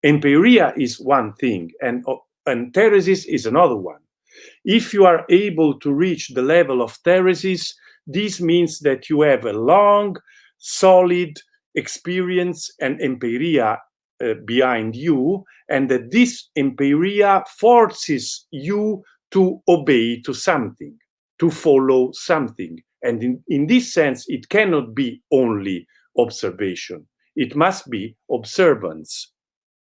Empeiria is one thing, and theresis is another one. If you are able to reach the level of theresis, this means that you have a long, solid experience and empeiria behind you, and that this empeiria forces you to obey to something, to follow something. And in this sense, it cannot be only observation. It must be observance.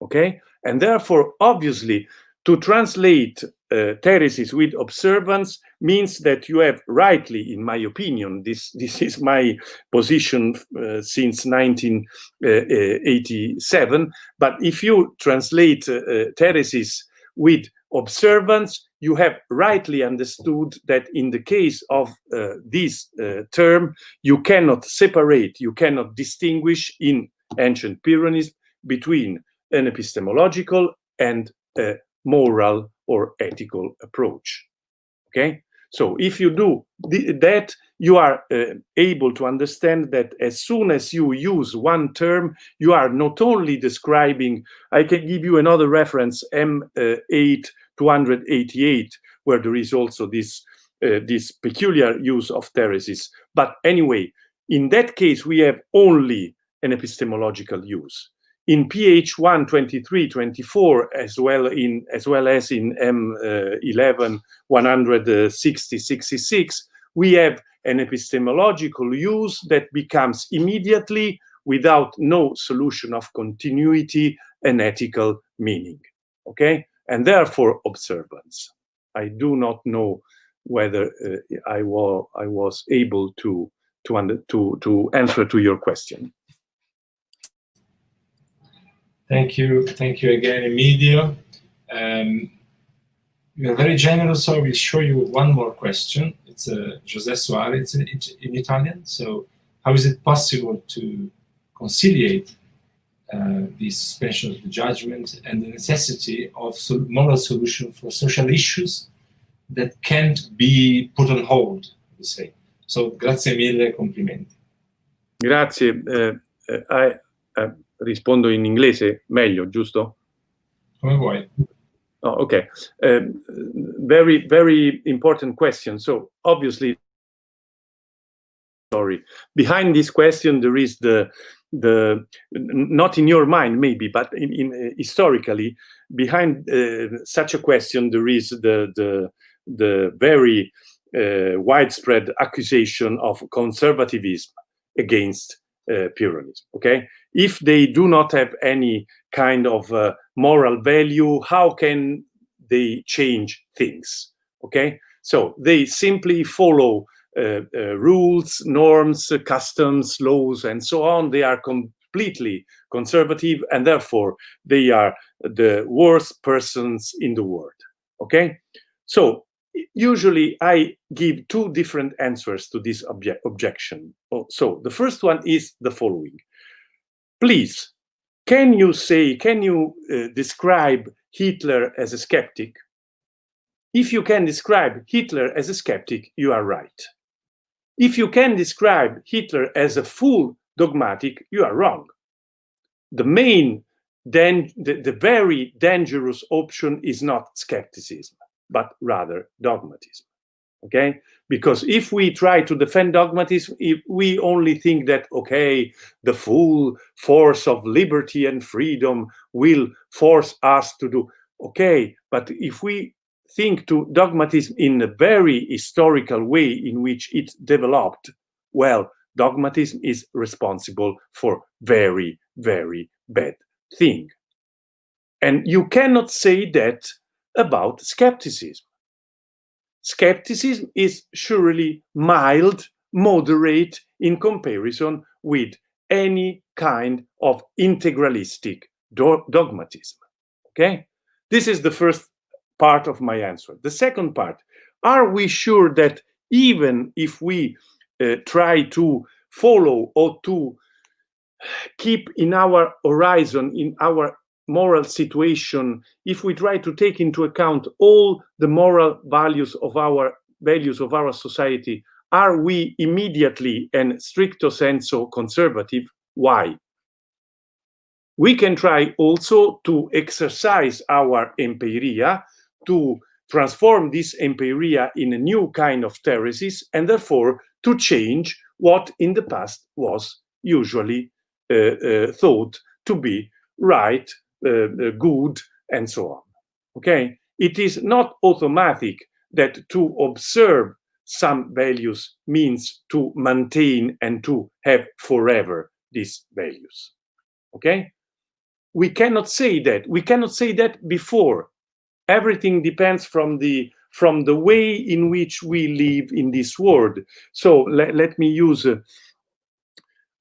Okay? And therefore, obviously, to translate theresis with observance means that you have rightly, in my opinion, this is my position since 1987, but if you translate theresis with observance, you have rightly understood that in the case of this term, you cannot separate, you cannot distinguish in ancient Pyrrhonism between an epistemological and a moral or ethical approach. Okay? So if you do that, you are able to understand that as soon as you use one term, you are not only describing, I can give you another reference, M8-288, where there is also this peculiar use of theresis. But anyway, in that case, we have only an epistemological use. In PH 123-24, as well as in M11-160-66, we have an epistemological use that becomes immediately, without no solution of continuity, an ethical meaning. Okay, and therefore observance. I do not know whether I was able to answer to your question. Thank you again, Emidio. You're very generous, so I will show you one more question. It's José Soares in Italian. So, how is it possible to conciliate this suspension of the judgment and the necessity of moral solution for social issues that can't be put on hold, we say? So, grazie mille, complimenti. Grazie. Rispondo in inglese meglio, giusto? Come vuoi. Oh, okay. Very, very important question. So obviously, behind this question, there is the not in your mind maybe, but in historically, behind such a question, there is the very widespread accusation of conservatism against Pyrrhonism. Okay, if they do not have any kind of moral value, how can they change things? Okay, so they simply follow rules, norms, customs, laws, and so on. They are completely conservative, and therefore they are the worst persons in the world. Okay, so usually I give two different answers to this objection. So the first one is the following. Please, can you describe Hitler as a skeptic? If you can describe Hitler as a skeptic, you are right. If you can describe Hitler as a full dogmatic, you are wrong. The very dangerous option is not skepticism, but rather dogmatism. Okay? Because if we try to defend dogmatism, if we only think that, okay, the full force of liberty and freedom will force us to do, okay, but if we think to dogmatism in a very historical way in which it developed, well, dogmatism is responsible for very, very bad thing. And you cannot say that about skepticism. Skepticism is surely mild, moderate in comparison with any kind of integralistic dogmatism. Okay? This is the first part of my answer. The second part, are we sure that even if we try to follow or to keep in our horizon, in our moral situation, if we try to take into account all the moral values of our society, are we immediately and stricto sensu conservative? Why? We can try also to exercise our empiria, to transform this empiria in a new kind of theresis, and therefore to change what in the past was usually thought to be right, good, and so on. Okay? It is not automatic that to observe some values means to maintain and to have forever these values. Okay? We cannot say that. We cannot say that before. Everything depends from the way in which we live in this world. So let me use.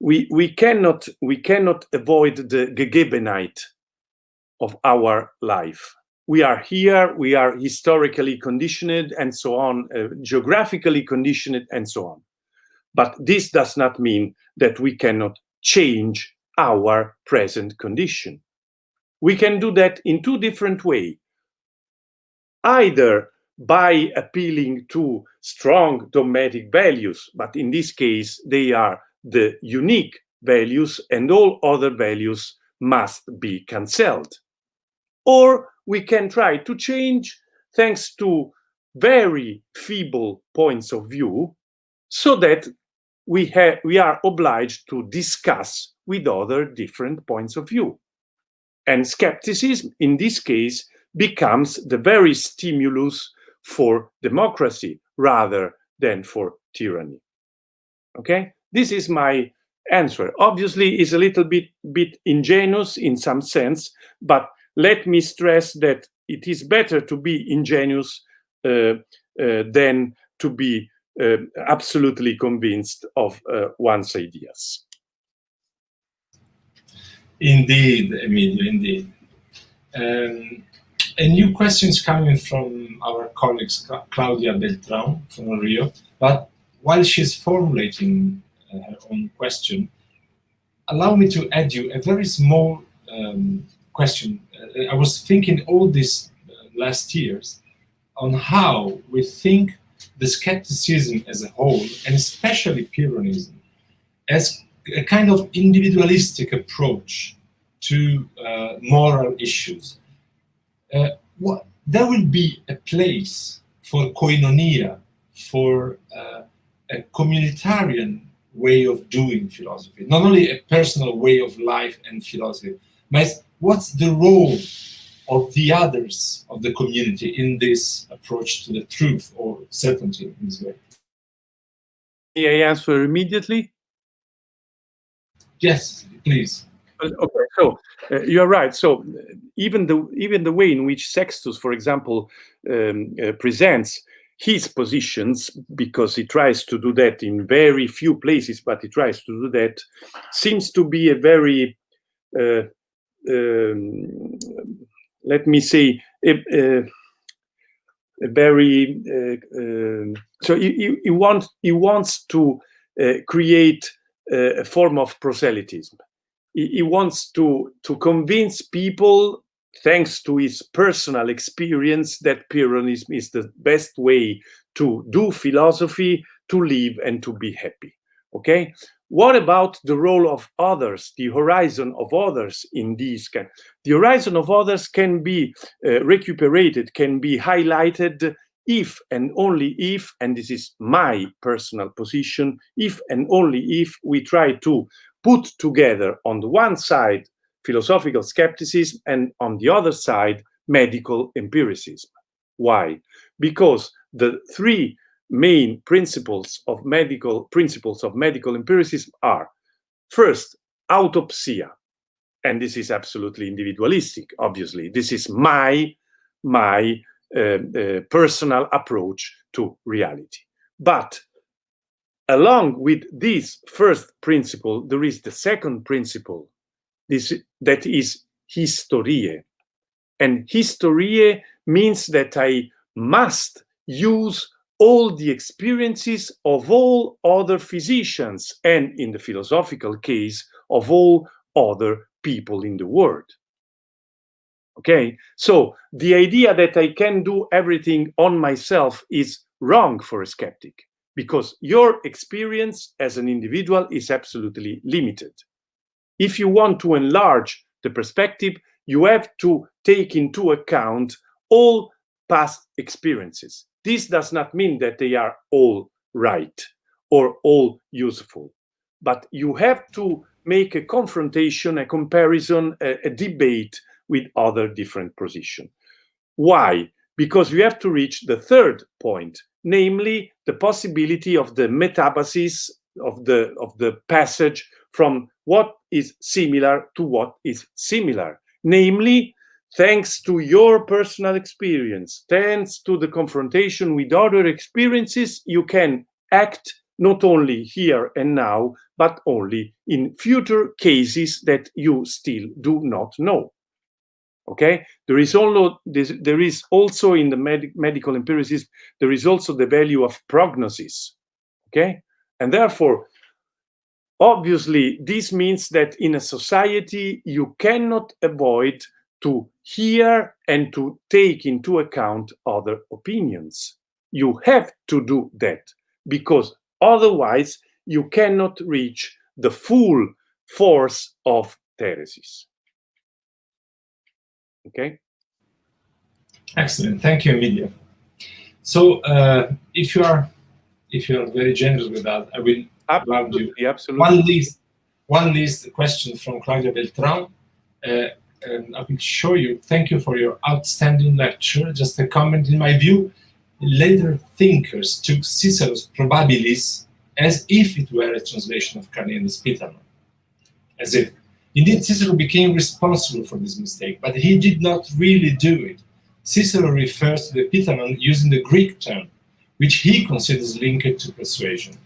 We cannot avoid the Gegebenheit of our life. We are here. We are historically conditioned, and so on, geographically conditioned, and so on. But this does not mean that we cannot change our present condition. We can do that in two different ways. Either by appealing to strong dogmatic values, but in this case, they are the unique values and all other values must be cancelled. Or we can try to change thanks to very feeble points of view, so that we are obliged to discuss with other different points of view. And skepticism, in this case, becomes the very stimulus for democracy rather than for tyranny. Okay? This is my answer. Obviously, it's a little bit ingenuous in some sense, but let me stress that it is better to be ingenuous than to be absolutely convinced of one's ideas. Indeed, Emidio, indeed. A new question is coming from our colleague Claudia Beltrán from Rio, but while she's formulating her own question, allow me to add you a very small question. I was thinking all these last years on how we think the skepticism as a whole, and especially Pyrrhonism, as a kind of individualistic approach to moral issues. There will be a place for koinonia, for a communitarian way of doing philosophy, not only a personal way of life and philosophy, but what's the role of the others of the community in this approach to the truth or certainty in this way? May I answer immediately? Yes, please. Okay, so you're right. So even the way in which Sextus, for example, presents his positions, because he tries to do that in very few places, but he tries to do that, seems to be a very, let me say, a very. So he wants to create a form of proselytism. He wants to convince people, thanks to his personal experience, that Pyrrhonism is the best way to do philosophy, to live, and to be happy. Okay? What about the role of others, the horizon of others in these? The horizon of others can be recuperated, can be highlighted if and only if, and this is my personal position, if and only if we try to put together on the one side philosophical skepticism and on the other side medical empiricism. Why? Because the three main principles of medical empiricism are: first, autopsia, and this is absolutely individualistic. Obviously, this is my personal approach to reality. But along with this first principle, there is the second principle, that is historiae. And historiae means that I must use all the experiences of all other physicians, and in the philosophical case, of all other people in the world. Okay, so the idea that I can do everything on myself is wrong for a skeptic, because your experience as an individual is absolutely limited. If you want to enlarge the perspective, you have to take into account all past experiences. This does not mean that they are all right or all useful, but you have to make a confrontation, a comparison, a debate with other different positions. Why? Because you have to reach the third point, namely the possibility of the metabasis of the passage from what is similar to what is similar. Namely, thanks to your personal experience, thanks to the confrontation with other experiences, you can act not only here and now, but only in future cases that you still do not know. Okay, there is also in the medical empiricism, there is also the value of prognosis. Okay, and therefore, obviously, this means that in a society you cannot avoid to hear and to take into account other opinions. You have to do that, because otherwise you cannot reach the full force of theresis. Okay. Excellent, thank you, Emidio. So, if you are very generous with that, I will allow you absolutely. one last question from Claudia Beltran. And I will show you. Thank you for your outstanding lecture. Just a comment. In my view, later thinkers took Cicero's Probabilis as if it were a translation of Carneade and Spitanon. As if. Indeed, Cicero became responsible for this mistake, but he did not really do it. Cicero refers to the Epitanon using the Greek term, which he considers linked to persuasion.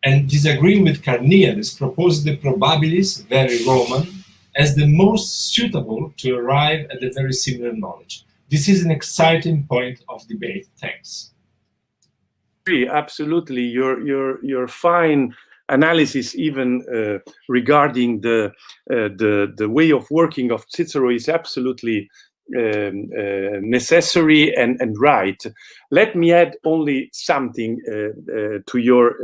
And disagreeing with Carneades, proposes the Probabilis, very Roman, as the most suitable to arrive at a very similar knowledge. This is an exciting point of debate. Thanks. Absolutely, your fine analysis, even regarding the way of working of Cicero, is absolutely necessary and right. Let me add only something to your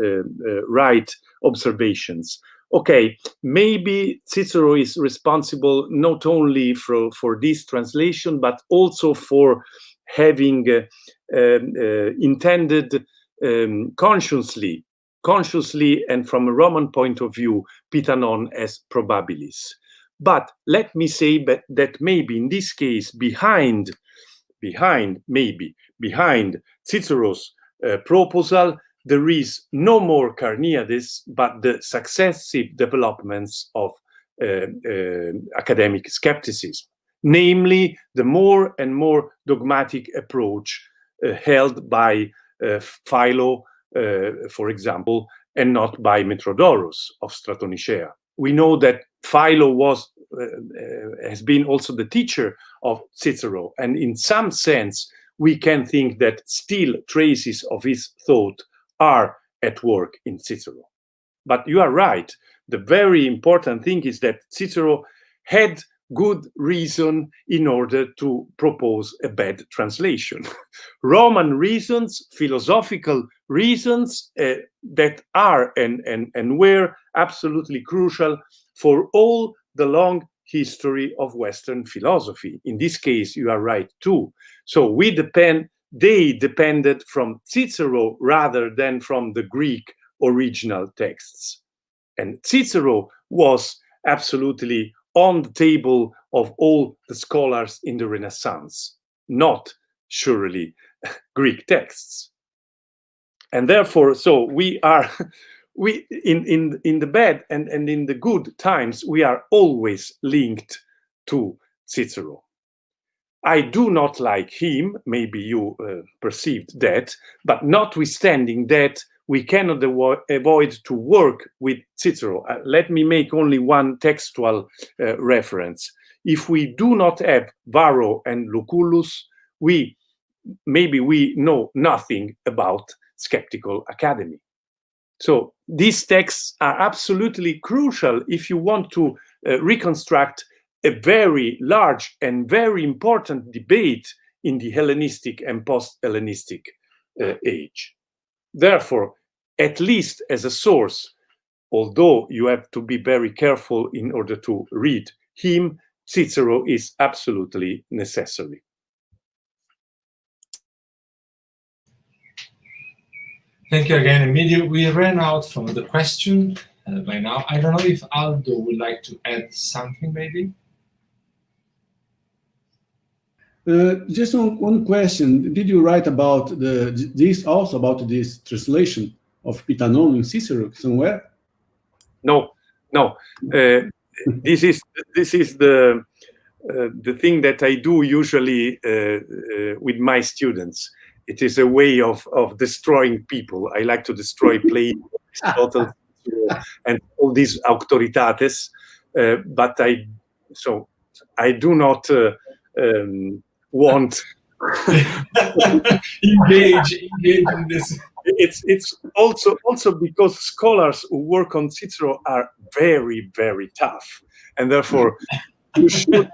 right observations. Okay, maybe Cicero is responsible not only for this translation, but also for having intended consciously and from a Roman point of view, Pitanon as Probabilis. But let me say that maybe in this case, behind Cicero's proposal, there is no more Carneades, but the successive developments of academic skepticism, namely the more and more dogmatic approach held by Philo, for example, and not by Metrodorus of Stratonicea. We know that Philo has been also the teacher of Cicero, and in some sense, we can think that still traces of his thought are at work in Cicero. But you are right. The very important thing is that Cicero had good reason in order to propose a bad translation. Roman reasons, philosophical reasons that are and were absolutely crucial for all the long history of Western philosophy. In this case, you are right too. So they depended from Cicero rather than from the Greek original texts. And Cicero was absolutely on the table of all the scholars in the Renaissance, not surely Greek texts. And therefore, so we are, in the bad and in the good times, we are always linked to Cicero. I do not like him, maybe you perceived that, but notwithstanding that, we cannot avoid to work with Cicero. Let me make only one textual reference. If we do not have Varro and Lucullus, maybe we know nothing about skeptical academy. So these texts are absolutely crucial if you want to reconstruct a very large and very important debate in the Hellenistic and post-Hellenistic age. Therefore, at least as a source, although you have to be very careful in order to read him, Cicero is absolutely necessary. Thank you again, Emidio. We ran out from the question by now. I don't know if Aldo would like to add something, maybe? Just one question. Did you write about this translation of Pitanon in Cicero somewhere? No. This is the thing that I do usually with my students. It is a way of destroying people. I like to destroy Plato, Aristotle, and all these auctoritates, but I do not want engage in this. It's also because scholars who work on Cicero are very, very tough, and therefore you should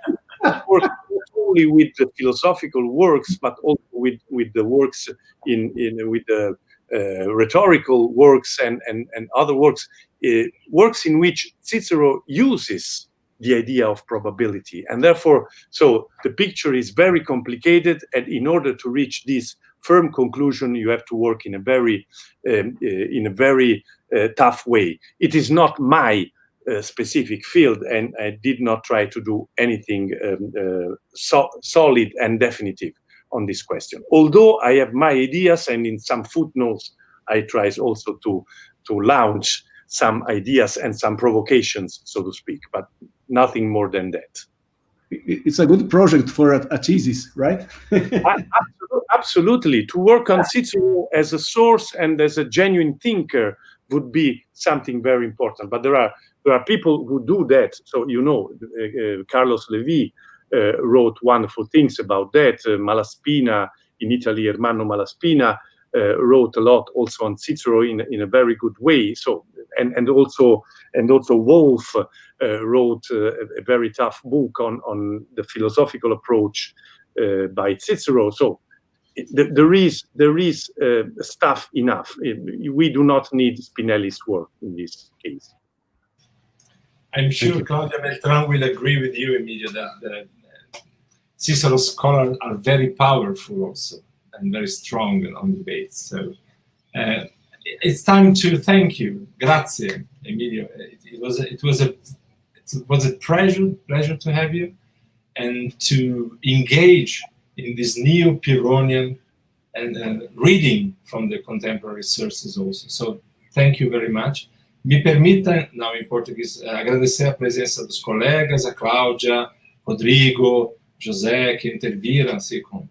work not only with the philosophical works, but also with the works with the rhetorical works and other works, works in which Cicero uses the idea of probability, and therefore, so the picture is very complicated, and in order to reach this firm conclusion, you have to work in a very tough way. It is not my specific field, and I did not try to do anything solid and definitive on this question. Although I have my ideas, and in some footnotes, I try also to launch some ideas and some provocations, so to speak, but nothing more than that. It's a good project for a thesis, right? Absolutely. To work on Cicero as a source and as a genuine thinker would be something very important. But there are people who do that. So, Carlos Levi wrote wonderful things about that. Malaspina, in Italy, Ermanno Malaspina, wrote a lot also on Cicero in a very good way. So, and also Wolff wrote a very tough book on the philosophical approach by Cicero. So there is stuff enough. We do not need Spinelli's work in this case. I'm sure Claudia Beltran will agree with you, Emidio, that Cicero's scholars are very powerful also and very strong on debates. So it's time to thank you. Grazie, Emidio. It was a pleasure to have you and to engage in this neo-Pyrrhonian and reading from the contemporary sources also. So thank you very much. Me permita, now em português, agradecer a presença dos colegas, a Cláudia, Rodrigo, José, que interviram assim, com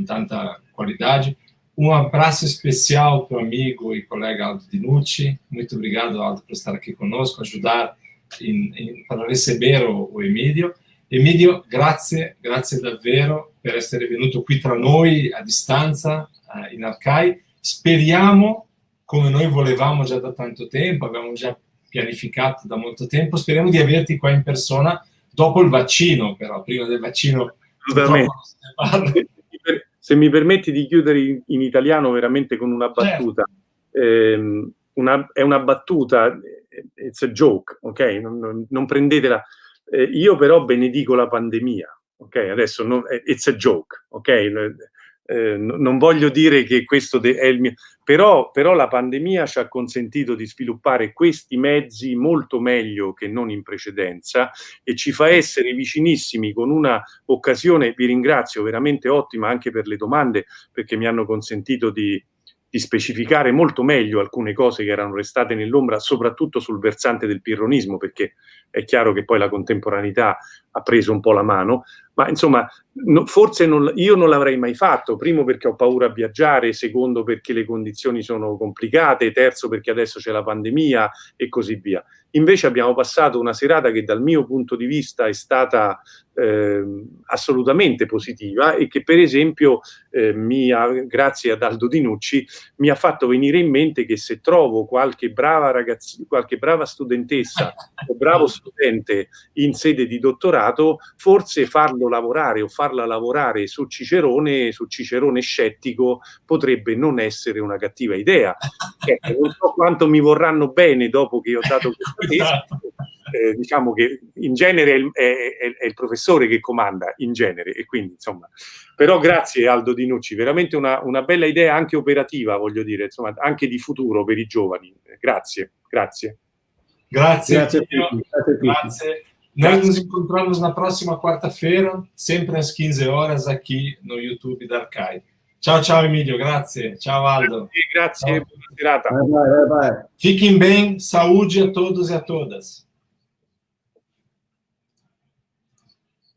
tanta qualidade. Um abraço especial para o amigo e colega Aldo Dinucci. Muito obrigado, Aldo, por estar aqui conosco, ajudar para receber o Emidio. Emidio, grazie davvero per essere venuto qui tra noi a distanza in Arcai. Speriamo, come noi volevamo già da tanto tempo, abbiamo già pianificato da molto tempo, speriamo di averti qua in persona dopo il vaccino, però prima del vaccino se mi permetti di chiudere in italiano veramente con una battuta. Certo. È una battuta, it's a joke, ok? Non prendetela. Io però benedico la pandemia, ok? Adesso it's a joke, ok? Non voglio dire che questo è il mio... Però la pandemia ci ha consentito di sviluppare questi mezzi molto meglio che non in precedenza e ci fa essere vicinissimi con una occasione, vi ringrazio, veramente ottima anche per le domande, perché mi hanno consentito di specificare molto meglio alcune cose che erano restate nell'ombra, soprattutto sul versante del pirronismo, perché è chiaro che poi la contemporaneità ha preso un po' la mano, ma insomma forse io non l'avrei mai fatto, primo perché ho paura a viaggiare, secondo perché le condizioni sono complicate, terzo perché adesso c'è la pandemia e così via. Invece abbiamo passato una serata che dal mio punto di vista è stata assolutamente positiva e che per esempio grazie ad Aldo Dinucci mi ha fatto venire in mente che se trovo qualche brava studentessa o bravo studente in sede di dottorato, forse farlo lavorare o farla lavorare su Cicerone scettico potrebbe non essere una cattiva idea. Non so quanto mi vorranno bene dopo che ho dato questo testo. Diciamo che in genere è il professore che comanda, in genere, e quindi insomma, però grazie Aldo Dinucci, veramente una bella idea anche operativa, voglio dire, insomma, anche di futuro per i giovani. Grazie. Grazie. Grazie a tutti. Grazie. Nós nos encontramos na próxima quarta-feira, sempre às 15 horas aqui no YouTube da Arcai. Ciao, ciao Emidio, grazie. Ciao Aldo. Grazie, buona serata. Vai. Fiquem bem, saúde a todos e a todas.